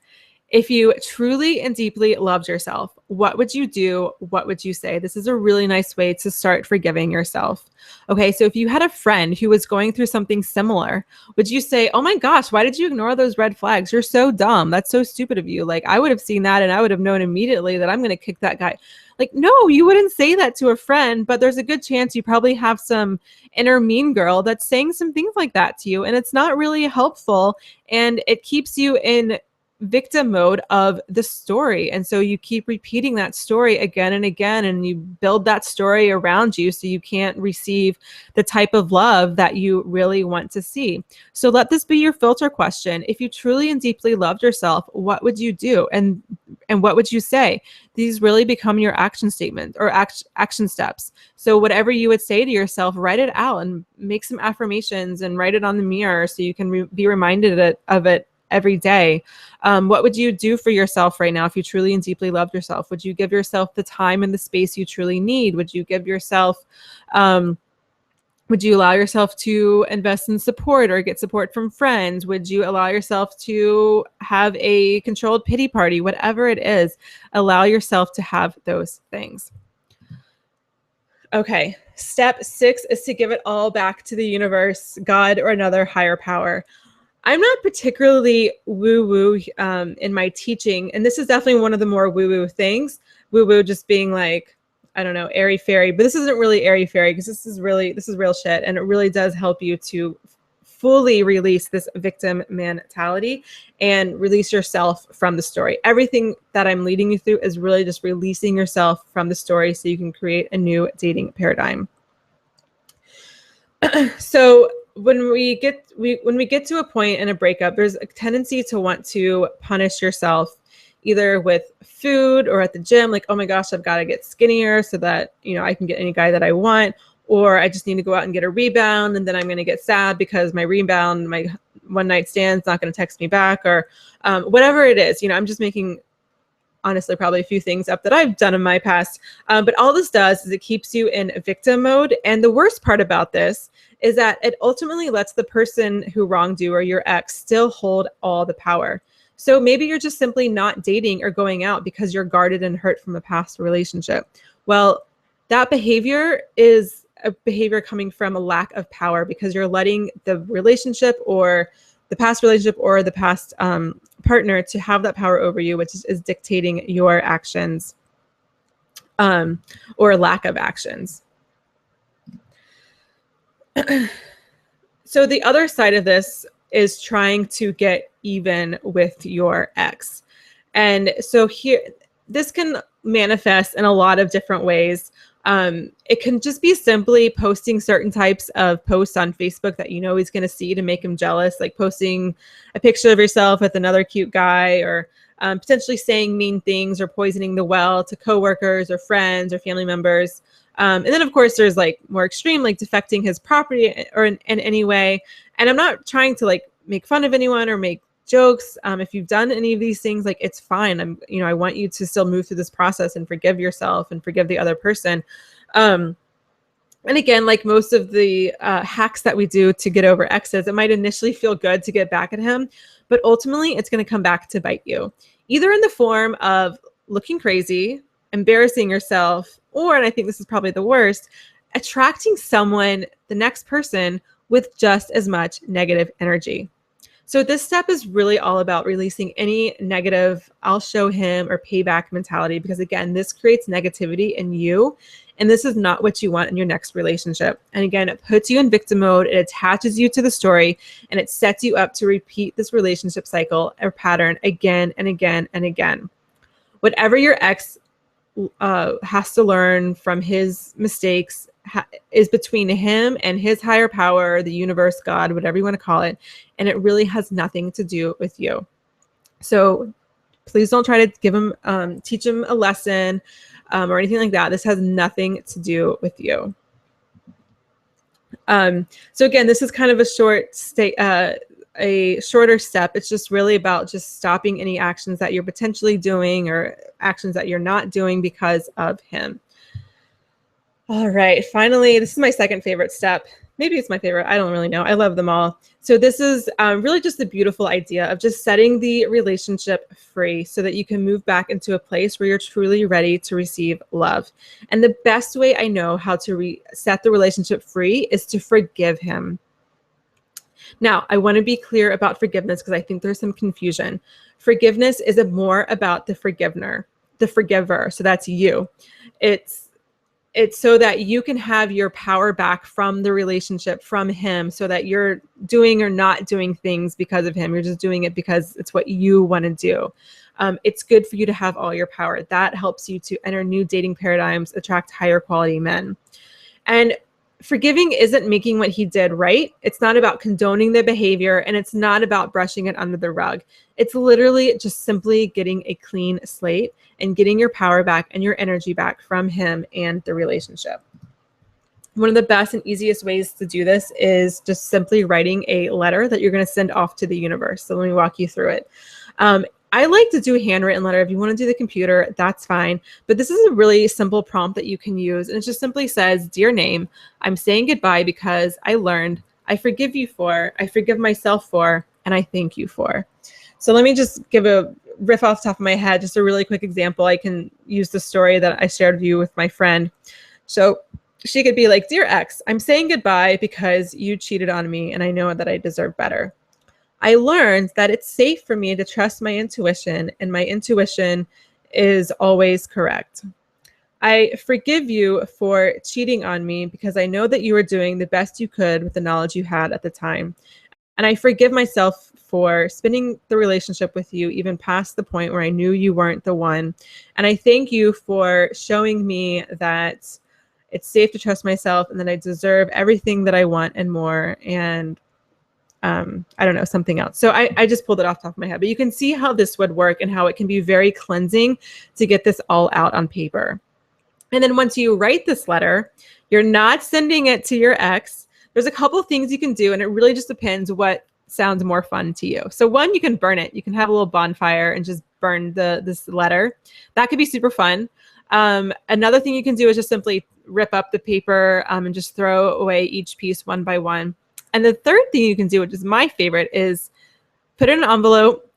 If you truly and deeply loved yourself, what would you do? What would you say? This is a really nice way to start forgiving yourself. Okay, so if you had a friend who was going through something similar, would you say, oh my gosh, why did you ignore those red flags? You're so dumb. That's so stupid of you. Like, I would have seen that and I would have known immediately that I'm going to kick that guy. Like, no, you wouldn't say that to a friend, but there's a good chance you probably have some inner mean girl that's saying some things like that to you. And it's not really helpful. And it keeps you in victim mode of the story. And so you keep repeating that story again and again, and you build that story around you so you can't receive the type of love that you really want to see. So let this be your filter question. If you truly and deeply loved yourself, what would you do? And what would you say? These really become your action statement or action steps. So whatever you would say to yourself, write it out and make some affirmations and write it on the mirror so you can be reminded of it every day. What would you do for yourself right now if you truly and deeply loved yourself? Would you give yourself the time and the space you truly need? Would you give yourself, would you allow yourself to invest in support or get support from friends? Would you allow yourself to have a controlled pity party? Whatever it is, allow yourself to have those things. Okay, step 6 is to give it all back to the universe, God, or another higher power. I'm not particularly woo-woo in my teaching, and this is definitely one of the more woo-woo things. Woo-woo just being like, I don't know, airy-fairy, but this isn't really airy-fairy because this is real shit, and it really does help you to fully release this victim mentality and release yourself from the story. Everything that I'm leading you through is really just releasing yourself from the story so you can create a new dating paradigm. So when we get to a point in a breakup, there's a tendency to want to punish yourself either with food or at the gym, like, oh my gosh, I've got to get skinnier so that, I can get any guy that I want, or I just need to go out and get a rebound, and then I'm going to get sad because my one night stand's not going to text me back, or whatever it is. I'm just making, honestly, probably a few things up that I've done in my past. But all this does is it keeps you in victim mode. And the worst part about this is that it ultimately lets the person who wronged you or your ex still hold all the power. So maybe you're just simply not dating or going out because you're guarded and hurt from a past relationship. Well, that behavior is a behavior coming from a lack of power, because you're letting the relationship or the past relationship or the past partner to have that power over you, which is dictating your actions or lack of actions. So the other side of this is trying to get even with your ex. And so here, this can manifest in a lot of different ways. It can just be simply posting certain types of posts on Facebook that he's going to see to make him jealous, like posting a picture of yourself with another cute guy, or potentially saying mean things or poisoning the well to coworkers or friends or family members. And then, of course, there's like more extreme, like defecting his property or in any way. And I'm not trying to like make fun of anyone or make jokes. If you've done any of these things, like, it's fine. I want you to still move through this process and forgive yourself and forgive the other person. And again, like most of the hacks that we do to get over exes, it might initially feel good to get back at him, but ultimately it's going to come back to bite you, either in the form of looking crazy, embarrassing yourself, or, and I think this is probably the worst, attracting someone, the next person, with just as much negative energy. So this step is really all about releasing any negative, I'll show him or payback mentality, because again, this creates negativity in you, and this is not what you want in your next relationship. And again, it puts you in victim mode, it attaches you to the story, and it sets you up to repeat this relationship cycle or pattern again and again and again. Whatever your ex has to learn from his mistakes is between him and his higher power, the universe, God, whatever you want to call it. And it really has nothing to do with you. So please don't try to give him, teach him a lesson or anything like that. This has nothing to do with you. So again, this is kind of a shorter step. It's just really about just stopping any actions that you're potentially doing or actions that you're not doing because of him. All right, finally, this is my second favorite step. Maybe it's my favorite. I don't really know. I love them all. So this is really just the beautiful idea of just setting the relationship free so that you can move back into a place where you're truly ready to receive love. And the best way I know how to set the relationship free is to forgive him. Now, I want to be clear about forgiveness because I think there's some confusion. Forgiveness is more about the forgiver. So that's you. It's so that you can have your power back from the relationship, from him, so that you're doing or not doing things because of him. You're just doing it because it's what you want to do. It's good for you to have all your power. That helps you to enter new dating paradigms, attract higher quality men. And forgiving isn't making what he did right. It's not about condoning the behavior, and it's not about brushing it under the rug. It's literally just simply getting a clean slate and getting your power back and your energy back from him and the relationship. One of the best and easiest ways to do this is just simply writing a letter that you're going to send off to the universe. So let me walk you through it. I like to do a handwritten letter. If you want to do the computer, that's fine. But this is a really simple prompt that you can use. And it just simply says, "Dear name, I'm saying goodbye because I learned, I forgive you for, I forgive myself for, and I thank you for." So let me just give a riff off the top of my head, just a really quick example. I can use the story that I shared with you with my friend. So she could be like, "Dear ex, I'm saying goodbye because you cheated on me and I know that I deserve better. I learned that it's safe for me to trust my intuition, and my intuition is always correct. I forgive you for cheating on me because I know that you were doing the best you could with the knowledge you had at the time. And I forgive myself for spinning the relationship with you even past the point where I knew you weren't the one. And I thank you for showing me that it's safe to trust myself, and that I deserve everything that I want and more. And I don't know, something else. So I just pulled it off the top of my head, but you can see how this would work and how it can be very cleansing to get this all out on paper. And then once you write this letter, you're not sending it to your ex. There's a couple of things you can do, and it really just depends what sounds more fun to you. So one, you can burn it. You can have a little bonfire and just burn this letter. That could be super fun. Another thing you can do is just simply rip up the paper and just throw away each piece one by one. And the third thing you can do, which is my favorite, is put it in an envelope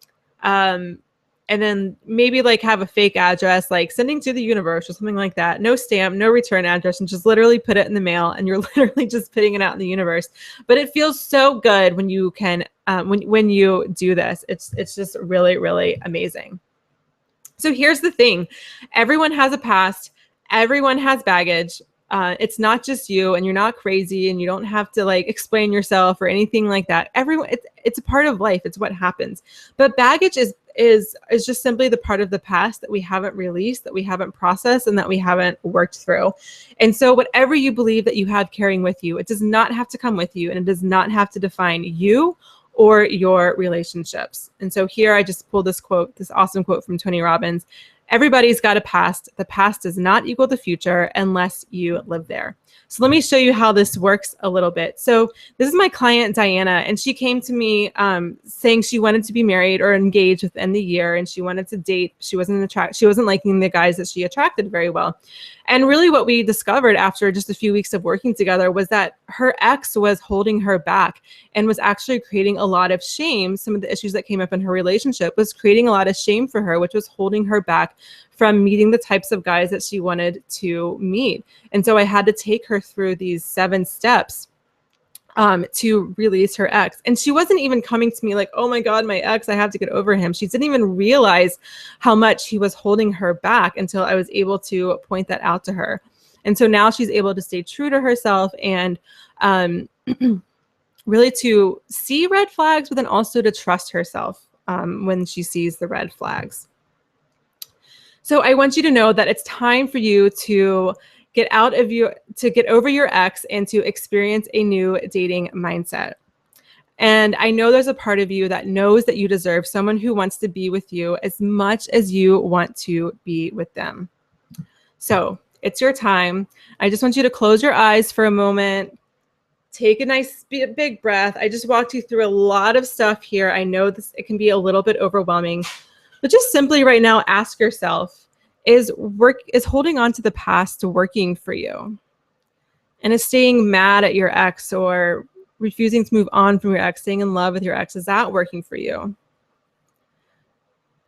and then maybe like have a fake address, like sending to the universe or something like that. No stamp, no return address, and just literally put it in the mail, and you're literally just putting it out in the universe. But it feels so good when you can, when you do this. It's just really, really amazing. So here's the thing. Everyone has a past. Everyone has baggage. It's not just you, and you're not crazy, and you don't have to like explain yourself or anything like that. Everyone, it's a part of life. It's what happens. But baggage is just simply the part of the past that we haven't released, that we haven't processed, and that we haven't worked through. And so whatever you believe that you have carrying with you, it does not have to come with you, and it does not have to define you or your relationships. And so here I just pulled this quote, this awesome quote from Tony Robbins. Everybody's got a past. The past does not equal the future unless you live there. So let me show you how this works a little bit. So this is my client, Diana, and she came to me saying she wanted to be married or engaged within the year, and she wanted to date. She wasn't liking the guys that she attracted very well. And really what we discovered after just a few weeks of working together was that her ex was holding her back and was actually creating a lot of shame. Some of the issues that came up in her relationship was creating a lot of shame for her, which was holding her back from meeting the types of guys that she wanted to meet. And so I had to take her through these 7 steps to release her ex. And she wasn't even coming to me like, oh my God, my ex, I have to get over him. She didn't even realize how much he was holding her back until I was able to point that out to her. And so now she's able to stay true to herself and really to see red flags, but then also to trust herself when she sees the red flags. So I want you to know that it's time for you to get over your ex and to experience a new dating mindset. And I know there's a part of you that knows that you deserve someone who wants to be with you as much as you want to be with them. So it's your time. I just want you to close your eyes for a moment. Take a nice big breath. I just walked you through a lot of stuff here. I know it can be a little bit overwhelming, but just simply right now ask yourself, is holding on to the past working for you? And is staying mad at your ex or refusing to move on from your ex, staying in love with your ex, is that working for you?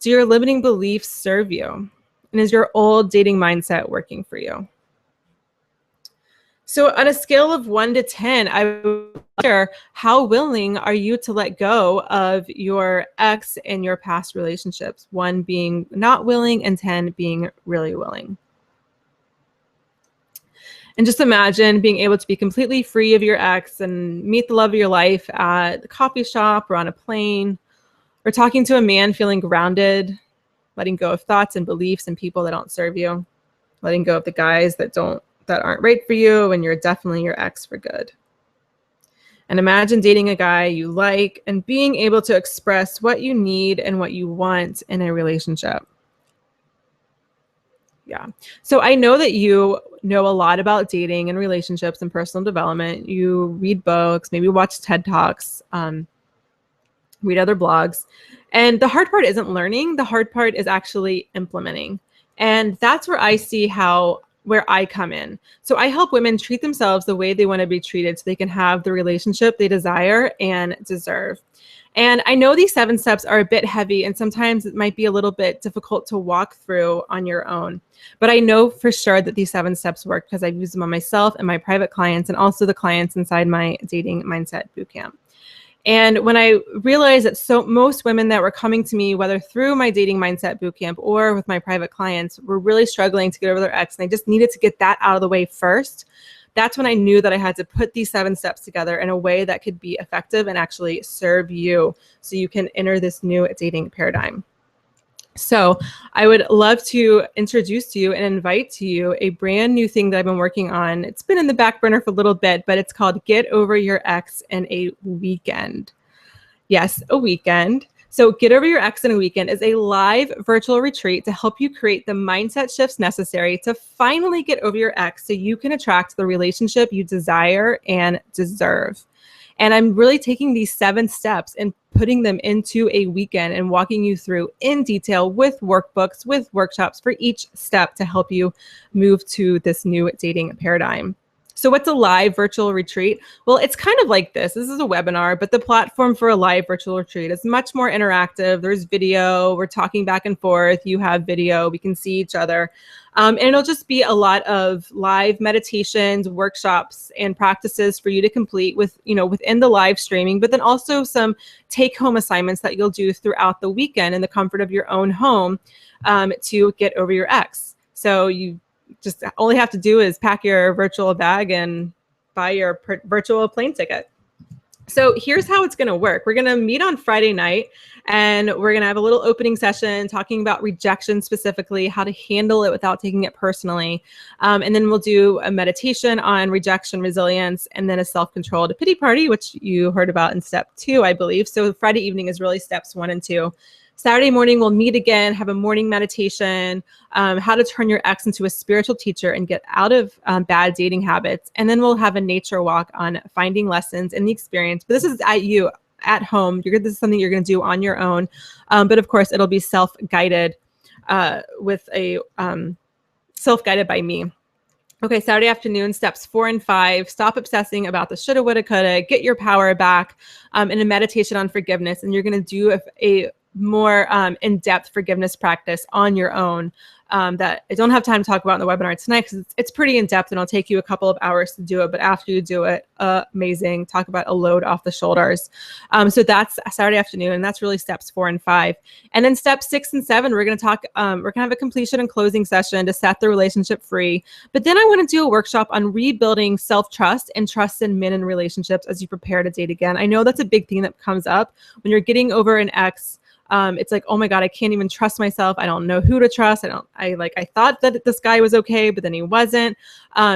Do your limiting beliefs serve you? And is your old dating mindset working for you? So on a scale of 1 to 10, I wonder, how willing are you to let go of your ex and your past relationships? 1 being not willing and 10 being really willing. And just imagine being able to be completely free of your ex and meet the love of your life at the coffee shop or on a plane, or talking to a man, feeling grounded, letting go of thoughts and beliefs and people that don't serve you, letting go of the guys that aren't right for you, and you're definitely your ex for good. And imagine dating a guy you like and being able to express what you need and what you want in a relationship. Yeah. So I know that you know a lot about dating and relationships and personal development. You read books, maybe watch TED Talks, read other blogs. And the hard part isn't learning. The hard part is actually implementing. And that's where I see where I come in. So I help women treat themselves the way they want to be treated so they can have the relationship they desire and deserve. And I know these 7 steps are a bit heavy, and sometimes it might be a little bit difficult to walk through on your own. But I know for sure that these 7 steps work because I've used them on myself and my private clients, and also the clients inside my dating mindset bootcamp. And when I realized that most women that were coming to me, whether through my dating mindset bootcamp or with my private clients, were really struggling to get over their ex, and they just needed to get that out of the way first, that's when I knew that I had to put these 7 steps together in a way that could be effective and actually serve you so you can enter this new dating paradigm. So I would love to introduce to you and invite to you a brand new thing that I've been working on. It's been in the back burner for a little bit, but it's called Get Over Your Ex in a Weekend. Yes, a weekend. So Get Over Your Ex in a Weekend is a live virtual retreat to help you create the mindset shifts necessary to finally get over your ex so you can attract the relationship you desire and deserve. And I'm really taking these 7 steps and putting them into a weekend and walking you through in detail with workbooks, with workshops for each step to help you move to this new dating paradigm. So what's a live virtual retreat? Well, it's kind of like this. This is a webinar, but the platform for a live virtual retreat is much more interactive. There's video, we're talking back and forth. You have video, we can see each other. And it'll just be a lot of live meditations, workshops, and practices for you to complete with, within the live streaming, but then also some take-home assignments that you'll do throughout the weekend in the comfort of your own home to get over your ex. So you just only have to do is pack your virtual bag and buy your virtual plane ticket. So here's how it's going to work. We're going to meet on Friday night, and we're going to have a little opening session talking about rejection specifically, how to handle it without taking it personally. And then we'll do a meditation on rejection resilience, and then a self-controlled pity party, which you heard about in step 2, I believe. So Friday evening is really steps 1 and 2. Saturday morning, we'll meet again, have a morning meditation, how to turn your ex into a spiritual teacher and get out of bad dating habits. And then we'll have a nature walk on finding lessons in the experience. But this is at home. This is something you're going to do on your own. But of course, it'll be self-guided self-guided by me. Okay, Saturday afternoon, steps 4 and 5, stop obsessing about the shoulda, woulda, coulda, get your power back, and a meditation on forgiveness. And you're going to do a more in-depth forgiveness practice on your own that I don't have time to talk about in the webinar tonight because it's pretty in-depth and it'll take you a couple of hours to do it. But after you do it, amazing. Talk about a load off the shoulders. So that's Saturday afternoon, and that's really steps 4 and 5. And then steps 6 and 7, we're going to talk, we're going to have a completion and closing session to set the relationship free. But then I want to do a workshop on rebuilding self-trust and trust in men and relationships as you prepare to date again. I know that's a big thing that comes up when you're getting over an ex. It's like, oh my God, I can't even trust myself. I don't know who to trust. I thought that this guy was okay, but then he wasn't.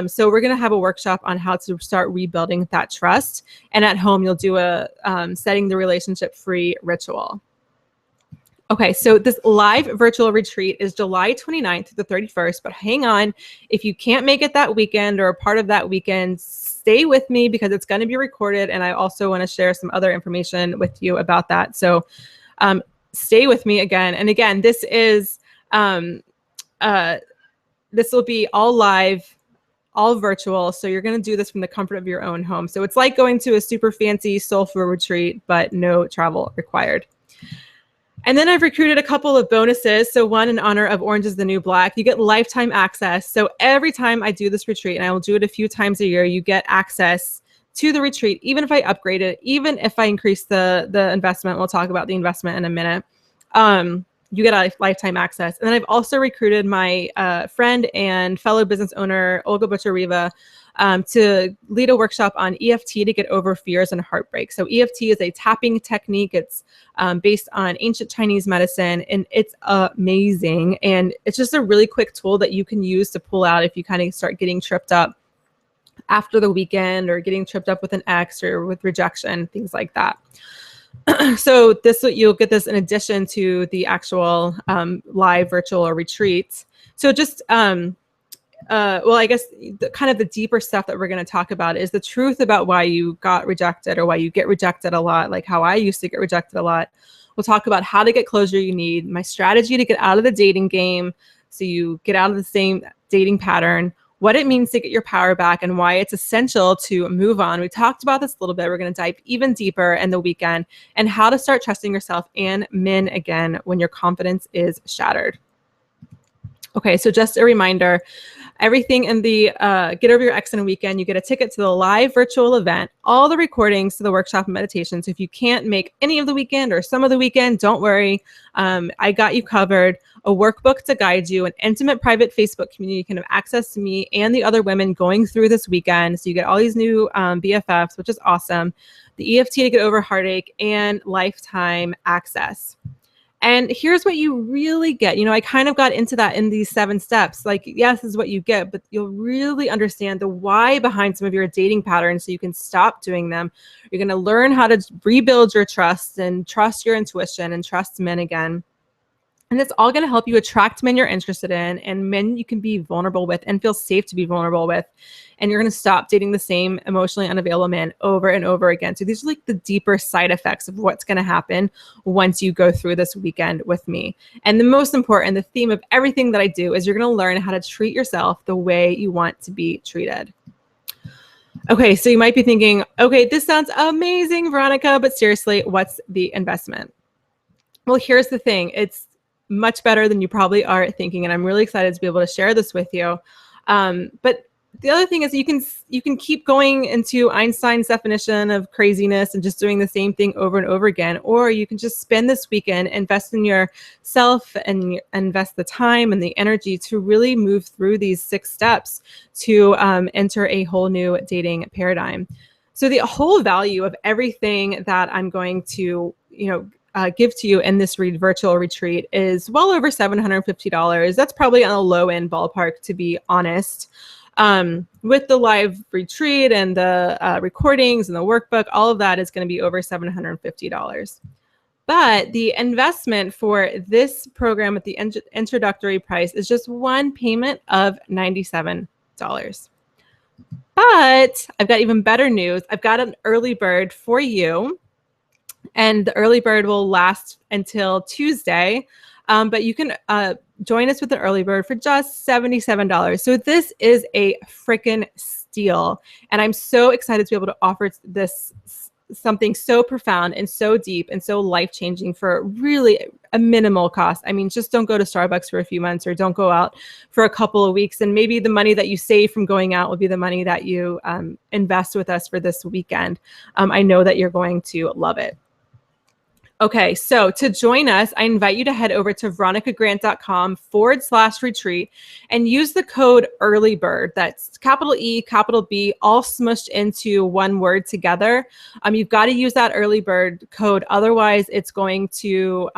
So we're going to have a workshop on how to start rebuilding that trust. And at home, you'll do a setting the relationship free ritual. Okay, so this live virtual retreat is July 29th through the 31st, but hang on. If you can't make it that weekend or a part of that weekend, stay with me because it's going to be recorded. And I also want to share some other information with you about that. So stay with me again. And again, this is, this will be all live, all virtual. So you're going to do this from the comfort of your own home. So it's like going to a super fancy soulful retreat, but no travel required. And then I've recruited a couple of bonuses. So one in honor of Orange is the New Black, you get lifetime access. So every time I do this retreat, and I will do it a few times a year, you get access to the retreat, even if I upgrade it, even if I increase the investment. We'll talk about the investment in a minute. You get a lifetime access. And then I've also recruited my friend and fellow business owner, Olga Butcher-Riva, to lead a workshop on EFT to get over fears and heartbreak. So EFT is a tapping technique. It's based on ancient Chinese medicine, and it's amazing. And it's just a really quick tool that you can use to pull out if you kind of start getting tripped up after the weekend or getting tripped up with an ex or with rejection, things like that. So you'll get this in addition to the actual live virtual retreat. So just, well, I guess kind of the deeper stuff that we're going to talk about is the truth about why you got rejected or why you get rejected a lot, like how I used to get rejected a lot. We'll talk about how to get closure you need, my strategy to get out of the dating game so you get out of the same dating pattern, what it means to get your power back, and why it's essential to move on. We talked about this a little bit. We're going to dive even deeper in the weekend, and how to start trusting yourself and men again when your confidence is shattered. Okay, so just a reminder, everything in the Get Over Your Ex in a Weekend, you get a ticket to the live virtual event, all the recordings to the workshop and meditation. So if you can't make any of the weekend or some of the weekend, don't worry. I got you covered. A workbook to guide you, an intimate private Facebook community. You can have access to me and the other women going through this weekend. So you get all these new BFFs, which is awesome. The EFT to get over heartache, and lifetime access. And here's what you really get. I kind of got into that in these 7 steps. Like, yes, this is what you get, but you'll really understand the why behind some of your dating patterns so you can stop doing them. You're going to learn how to rebuild your trust and trust your intuition and trust men again. And it's all going to help you attract men you're interested in and men you can be vulnerable with and feel safe to be vulnerable with. And you're going to stop dating the same emotionally unavailable men over and over again. So these are like the deeper side effects of what's going to happen once you go through this weekend with me. And the most important, the theme of everything that I do is you're going to learn how to treat yourself the way you want to be treated. Okay, so you might be thinking, okay, this sounds amazing, Veronica, but seriously, what's the investment? Well, here's the thing. It's much better than you probably are thinking, and I'm really excited to be able to share this with you. But the other thing is you can keep going into Einstein's definition of craziness and just doing the same thing over and over again, or you can just spend this weekend, invest in yourself and invest the time and the energy to really move through these 6 steps to enter a whole new dating paradigm. So the whole value of everything that I'm going to, give to you in this virtual retreat is well over $750. That's probably on a low end ballpark, to be honest. With the live retreat and the recordings and the workbook, all of that is going to be over $750. But the investment for this program at the introductory price is just one payment of $97. But I've got even better news. I've got an early bird for you. And the early bird will last until Tuesday. But you can join us with an early bird for just $77. So this is a freaking steal. And I'm so excited to be able to offer this something so profound and so deep and so life-changing for really a minimal cost. I mean, just don't go to Starbucks for a few months or don't go out for a couple of weeks. And maybe the money that you save from going out will be the money that you invest with us for this weekend. I know that you're going to love it. Okay, so to join us, I invite you to head over to veronicagrant.com/retreat and use the code EARLYBIRD. That's capital E, capital B, all smushed into one word together. You've got to use that early bird code. Otherwise, it's going to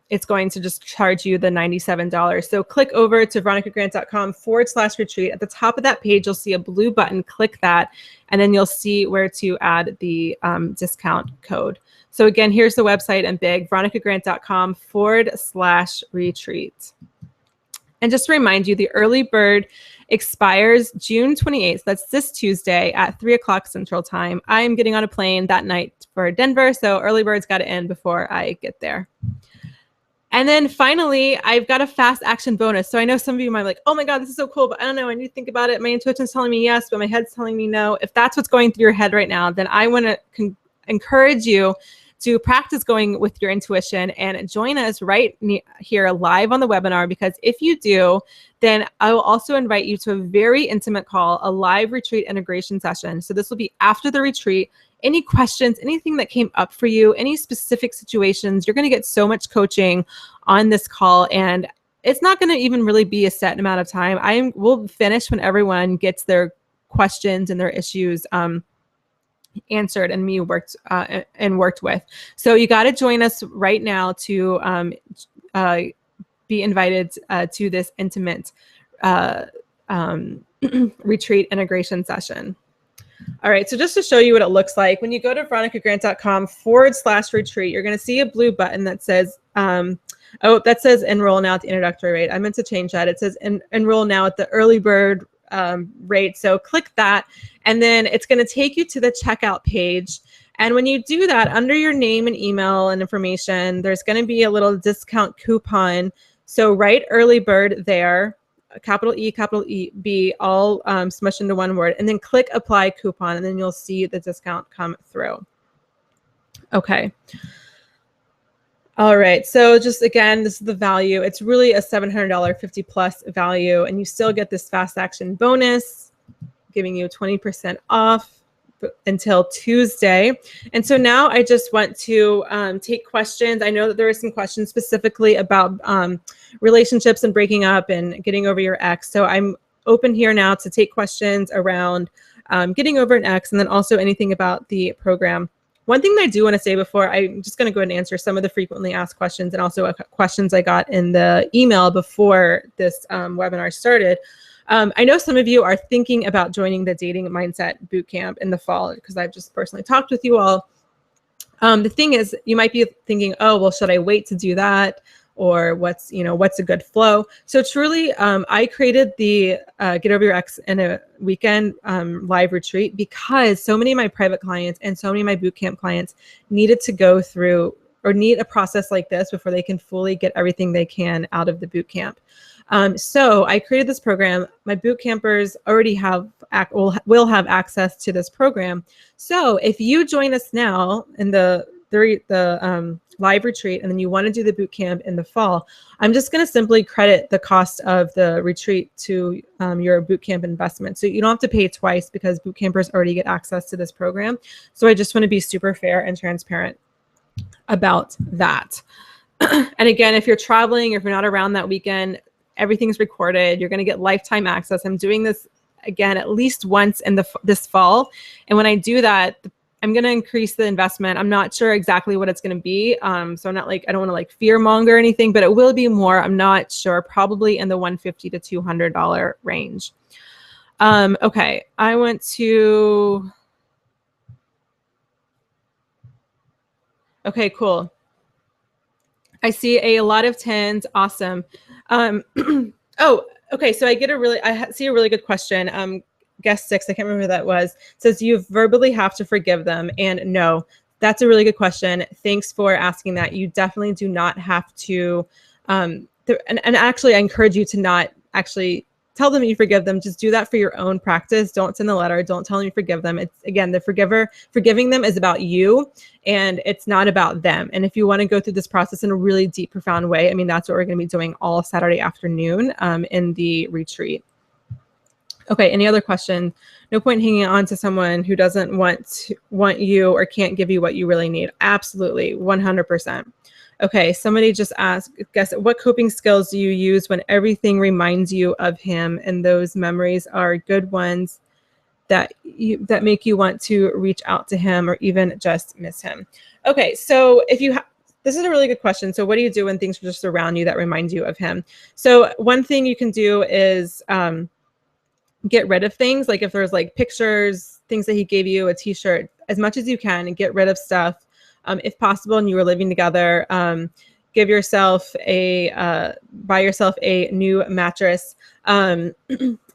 just charge you the $97. So click over to veronicagrant.com/retreat. At the top of that page, you'll see a blue button. Click that, and then you'll see where to add the discount code. So again, here's the website in big, veronicagrant.com/retreat. And just to remind you, the early bird expires June 28th. That's this Tuesday at 3 o'clock Central Time. I'm getting on a plane that night for Denver, so early bird's got to end before I get there. And then finally, I've got a fast action bonus. So I know some of you might be like, oh my God, this is so cool, but I don't know. I need to think about it. My intuition's telling me yes, but my head's telling me no. If that's what's going through your head right now, then I want to encourage you to practice going with your intuition and join us right here live on the webinar, because if you do, then I will also invite you to a very intimate call, a live retreat integration session. So this will be after the retreat. Any questions, anything that came up for you, any specific situations, you're going to get so much coaching on this call. And it's not going to even really be a set amount of time. We'll finish when everyone gets their questions and their issues answered and me worked with. So you got to join us right now to be invited to this intimate retreat integration session. All right, so just to show you what it looks like, when you go to veronicagrant.com/retreat, you're going to see a blue button that says, that says enroll now at the introductory rate. I meant to change that. It says enroll now at the early bird rate. So click that, and then it's going to take you to the checkout page. And when you do that, under your name and email and information, there's going to be a little discount coupon. So write early bird there, capital E, capital B, all smushed into one word, and then click apply coupon, and then you'll see the discount come through. Okay. All right, so just again, this is the value. It's really a $700 50 plus value, and you still get this fast action bonus, giving you 20% off until Tuesday. And so now I just want to take questions. I know that there are some questions specifically about relationships and breaking up and getting over your ex. So I'm open here now to take questions around getting over an ex, and then also anything about the program One thing that I do want to say before, I'm just going to go ahead and answer some of the frequently asked questions and also questions I got in the email before this webinar started. I know some of you are thinking about joining the Dating Mindset Bootcamp in the fall, because I've just personally talked with you all. The thing is, you might be thinking, oh, well, should I wait to do that? Or what's a good flow? So truly, I created the Get Over Your Ex in a Weekend live retreat because so many of my private clients and so many of my bootcamp clients needed to go through or need a process like this before they can fully get everything they can out of the bootcamp. So I created this program. My boot campers already will have access to this program. So if you join us now in the live retreat, and then you want to do the boot camp in the fall, I'm just going to simply credit the cost of the retreat to your boot camp investment. So you don't have to pay twice because boot campers already get access to this program. So I just want to be super fair and transparent about that. And again, if you're traveling, or if you're not around that weekend, everything's recorded. You're going to get lifetime access. I'm doing this again at least once in this fall. And when I do that, I'm going to increase the investment. I'm not sure exactly what it's going to be. So I'm not I don't want to fear monger or anything, but it will be more. I'm not sure, probably in the $150 to $200 range. Okay. I went to, okay, cool. I see a lot of 10s. Awesome. Oh, okay. So I see a really good question. Guest 6, I can't remember who that was, says you verbally have to forgive them. And no, that's a really good question. Thanks for asking that. You definitely do not have to. And actually, I encourage you to not actually tell them you forgive them. Just do that for your own practice. Don't send the letter. Don't tell them you forgive them. It's, again, forgiving them is about you, and it's not about them. And if you want to go through this process in a really deep, profound way, I mean, that's what we're going to be doing all Saturday afternoon in the retreat. Okay, any other question? No point hanging on to someone who doesn't want you or can't give you what you really need. Absolutely, 100%. Okay, somebody just asked, guess, what coping skills do you use when everything reminds you of him and those memories are good ones that make you want to reach out to him or even just miss him? Okay, so this is a really good question. So what do you do when things are just around you that remind you of him? So one thing you can do is get rid of things. Like if there's pictures, things that he gave you, a t-shirt, as much as you can, and get rid of stuff. If possible, and you were living together, buy yourself a new mattress.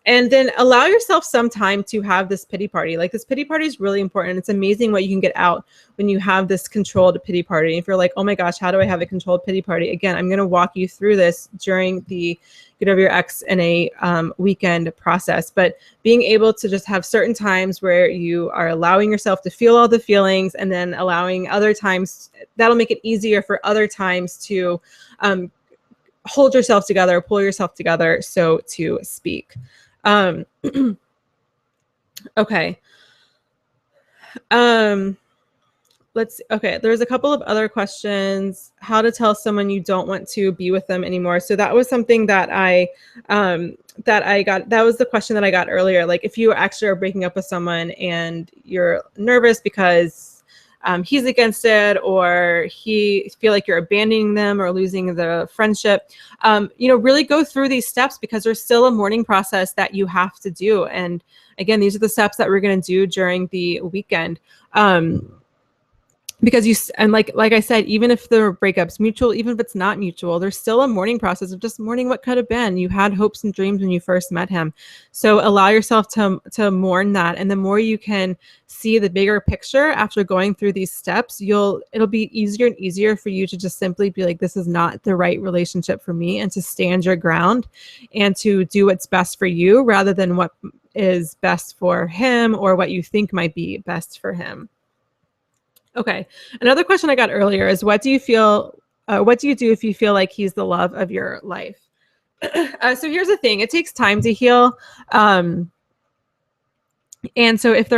And then allow yourself some time to have this pity party. This pity party is really important. It's amazing what you can get out when you have this controlled pity party. If you're like, oh my gosh, how do I have a controlled pity party? Again, I'm going to walk you through this during the Get Over Your Ex in a Weekend process. But being able to just have certain times where you are allowing yourself to feel all the feelings, and then allowing other times, that'll make it easier for other times to hold yourself together, pull yourself together, so to speak. Okay. Okay, there's a couple of other questions. How to tell someone you don't want to be with them anymore. So that was something that I got. That was the question that I got earlier. If you actually are breaking up with someone and you're nervous because he's against it, or he feel like you're abandoning them or losing the friendship, really go through these steps, because there's still a mourning process that you have to do. And again, these are the steps that we're going to do during the weekend. Because like I said, even if the breakup's mutual, even if it's not mutual, there's still a mourning process of just mourning what could have been. You had hopes and dreams when you first met him. So allow yourself to mourn that. And the more you can see the bigger picture after going through these steps, it'll be easier and easier for you to just simply be like, this is not the right relationship for me, and to stand your ground and to do what's best for you rather than what is best for him or what you think might be best for him. Okay. Another question I got earlier is, what do you do if you feel like he's the love of your life? So here's the thing. It takes time to heal. And so if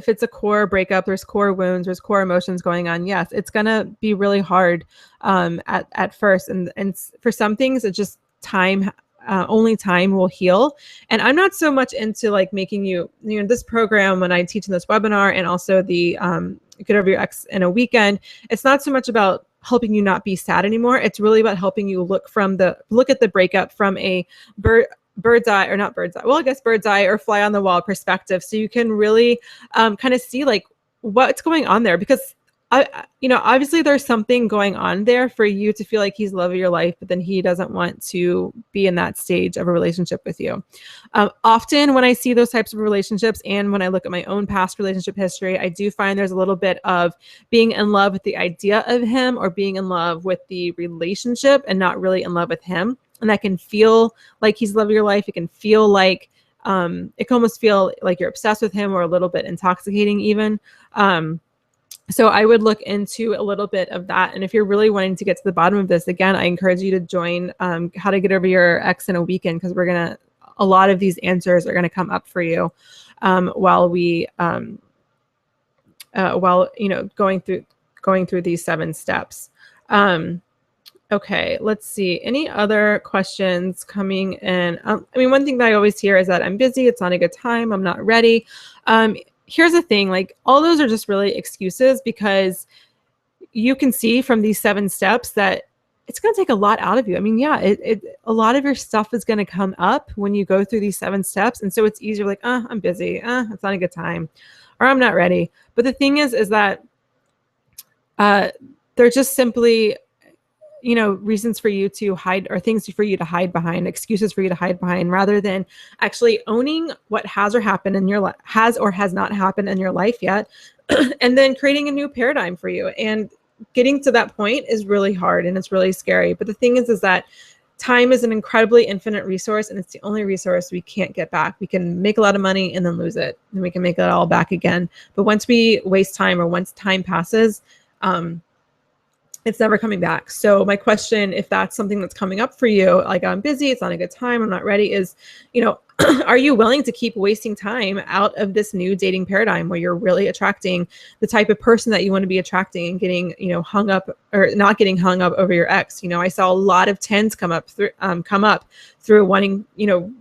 it's a core breakup, there's core wounds, there's core emotions going on. Yes, it's going to be really hard at first. And for some things, it's just time only time will heal. And I'm not so much into like making you, this program when I teach in this webinar and also the Get Over Your Ex in a Weekend, it's not so much about helping you not be sad anymore. It's really about helping you look at the breakup from a bird's eye, or not bird's eye, well, I guess bird's eye or fly on the wall perspective. So you can really kind of see like what's going on there, because obviously there's something going on there for you to feel like he's the love of your life, but then he doesn't want to be in that stage of a relationship with you. Often when I see those types of relationships, and when I look at my own past relationship history, I do find there's a little bit of being in love with the idea of him, or being in love with the relationship and not really in love with him. And that can feel like he's the love of your life. It can feel like, it can almost feel like you're obsessed with him, or a little bit intoxicating even. So I would look into a little bit of that. And if you're really wanting to get to the bottom of this, again, I encourage you to join How to Get Over Your Ex in a Weekend, because a lot of these answers are going to come up for you while going through these 7 steps. Okay, let's see. Any other questions coming in? One thing that I always hear is that I'm busy, it's not a good time, I'm not ready. Here's the thing, like all those are just really excuses, because you can see from these 7 steps that it's going to take a lot out of you. A lot of your stuff is going to come up when you go through these 7 steps. And so it's easier like, I'm busy, it's not a good time, or I'm not ready. But the thing is that they're just simply, reasons for you to hide, or things for you to hide behind, excuses for you to hide behind, rather than actually owning what has or has not happened in your life yet, and then creating a new paradigm for you. And getting to that point is really hard, and it's really scary. But the thing is that time is an incredibly infinite resource, and it's the only resource we can't get back. We can make a lot of money and then lose it, and we can make it all back again. But once we waste time, or once time passes, it's never coming back. So my question, if that's something that's coming up for you, like I'm busy, it's not a good time, I'm not ready, is, are you willing to keep wasting time out of this new dating paradigm where you're really attracting the type of person that you want to be attracting, and getting, hung up, or not getting hung up over your ex? I saw a lot of 10s come up through wanting,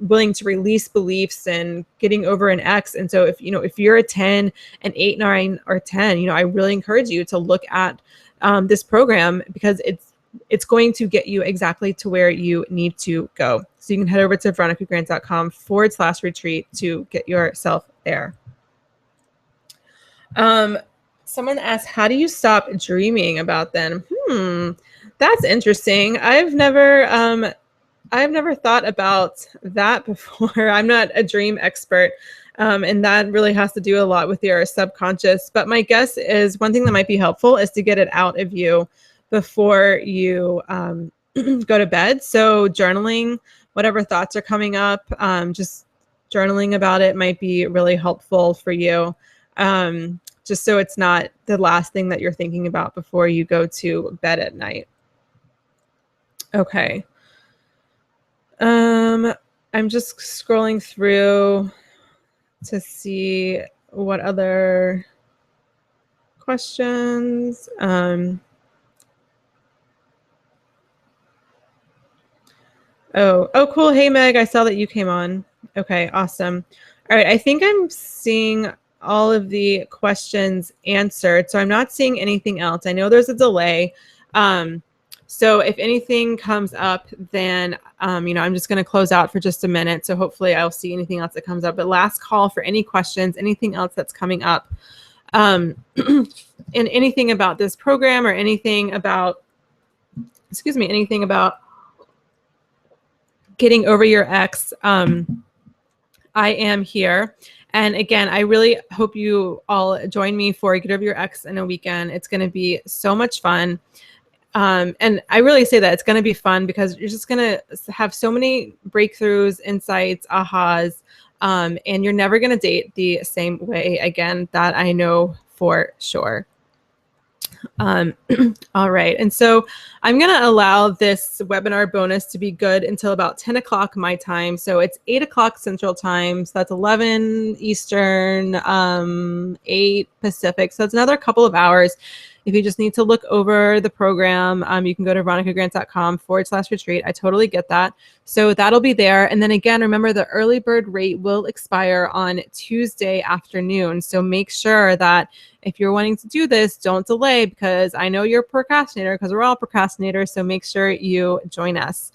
willing to release beliefs and getting over an ex. And so if you're a 10, an 8, 9, or 10, I really encourage you to look at this program, because it's going to get you exactly to where you need to go. So you can head over to veronicagrant.com/retreat to get yourself there. Someone asked, how do you stop dreaming about them? That's interesting. I've never thought about that before. I'm not a dream expert. And that really has to do a lot with your subconscious. But my guess is one thing that might be helpful is to get it out of you before you go to bed. So journaling, whatever thoughts are coming up, just journaling about it might be really helpful for you. Just so it's not the last thing that you're thinking about before you go to bed at night. Okay. I'm just scrolling through to see what other questions. Oh, cool. Hey, Meg, I saw that you came on. Okay, awesome. All right, I think I'm seeing all of the questions answered, so I'm not seeing anything else. I know there's a delay. So if anything comes up, then, I'm just going to close out for just a minute. So hopefully I'll see anything else that comes up. But last call for any questions, anything else that's coming up, and anything about this program, or anything about getting over your ex. I am here. And again, I really hope you all join me for Get Over Your Ex in a Weekend. It's going to be so much fun. And I really say that it's going to be fun, because you're just going to have so many breakthroughs, insights, ahas, and you're never going to date the same way again. That I know for sure. All right. And so I'm going to allow this webinar bonus to be good until about 10 o'clock my time. So it's 8 o'clock Central Time. So that's 11 Eastern, 8 Pacific. So it's another couple of hours. If you just need to look over the program, you can go to veronicagrant.com/retreat. I totally get that. So that'll be there. And then again, remember the early bird rate will expire on Tuesday afternoon. So make sure that if you're wanting to do this, don't delay, because I know you're a procrastinator, because we're all procrastinators. So make sure you join us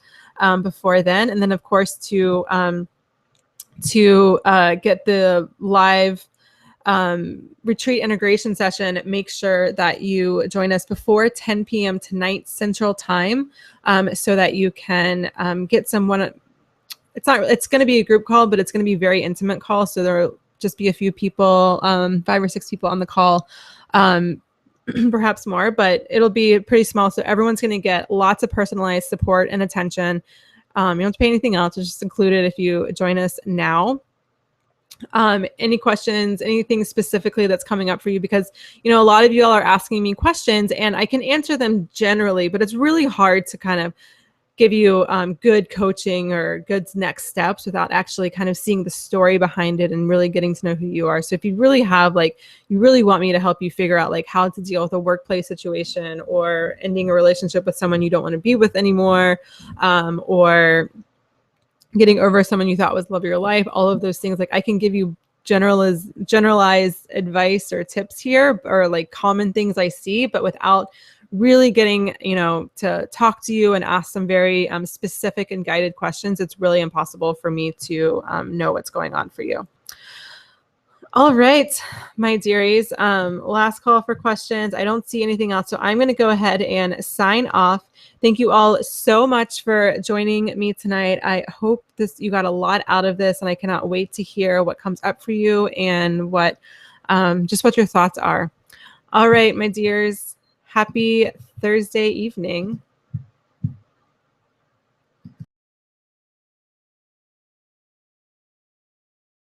before then. And then of course to get the live retreat integration session, make sure that you join us before 10 p.m. tonight Central Time, so that you can get someone. It's going to be a group call, but it's going to be a very intimate call. So there'll just be a few people, 5 or 6 people on the call, perhaps more, but it'll be pretty small. So everyone's going to get lots of personalized support and attention. You don't have to pay anything else. It's just included if you join us now. Any questions, anything specifically that's coming up for you? Because, a lot of you all are asking me questions and I can answer them generally, but it's really hard to kind of give you good coaching or good next steps without actually kind of seeing the story behind it and really getting to know who you are. So if you really have you really want me to help you figure out how to deal with a workplace situation, or ending a relationship with someone you don't want to be with anymore, or getting over someone you thought was love of your life, all of those things, I can give you generalized advice or tips here, or common things I see, but without really getting, to talk to you and ask some very specific and guided questions, it's really impossible for me to know what's going on for you. All right, my dearies, last call for questions. I don't see anything else, so I'm going to go ahead and sign off. Thank you all so much for joining me tonight. I hope you got a lot out of this, and I cannot wait to hear what comes up for you and what your thoughts are. All right, my dears, happy Thursday evening.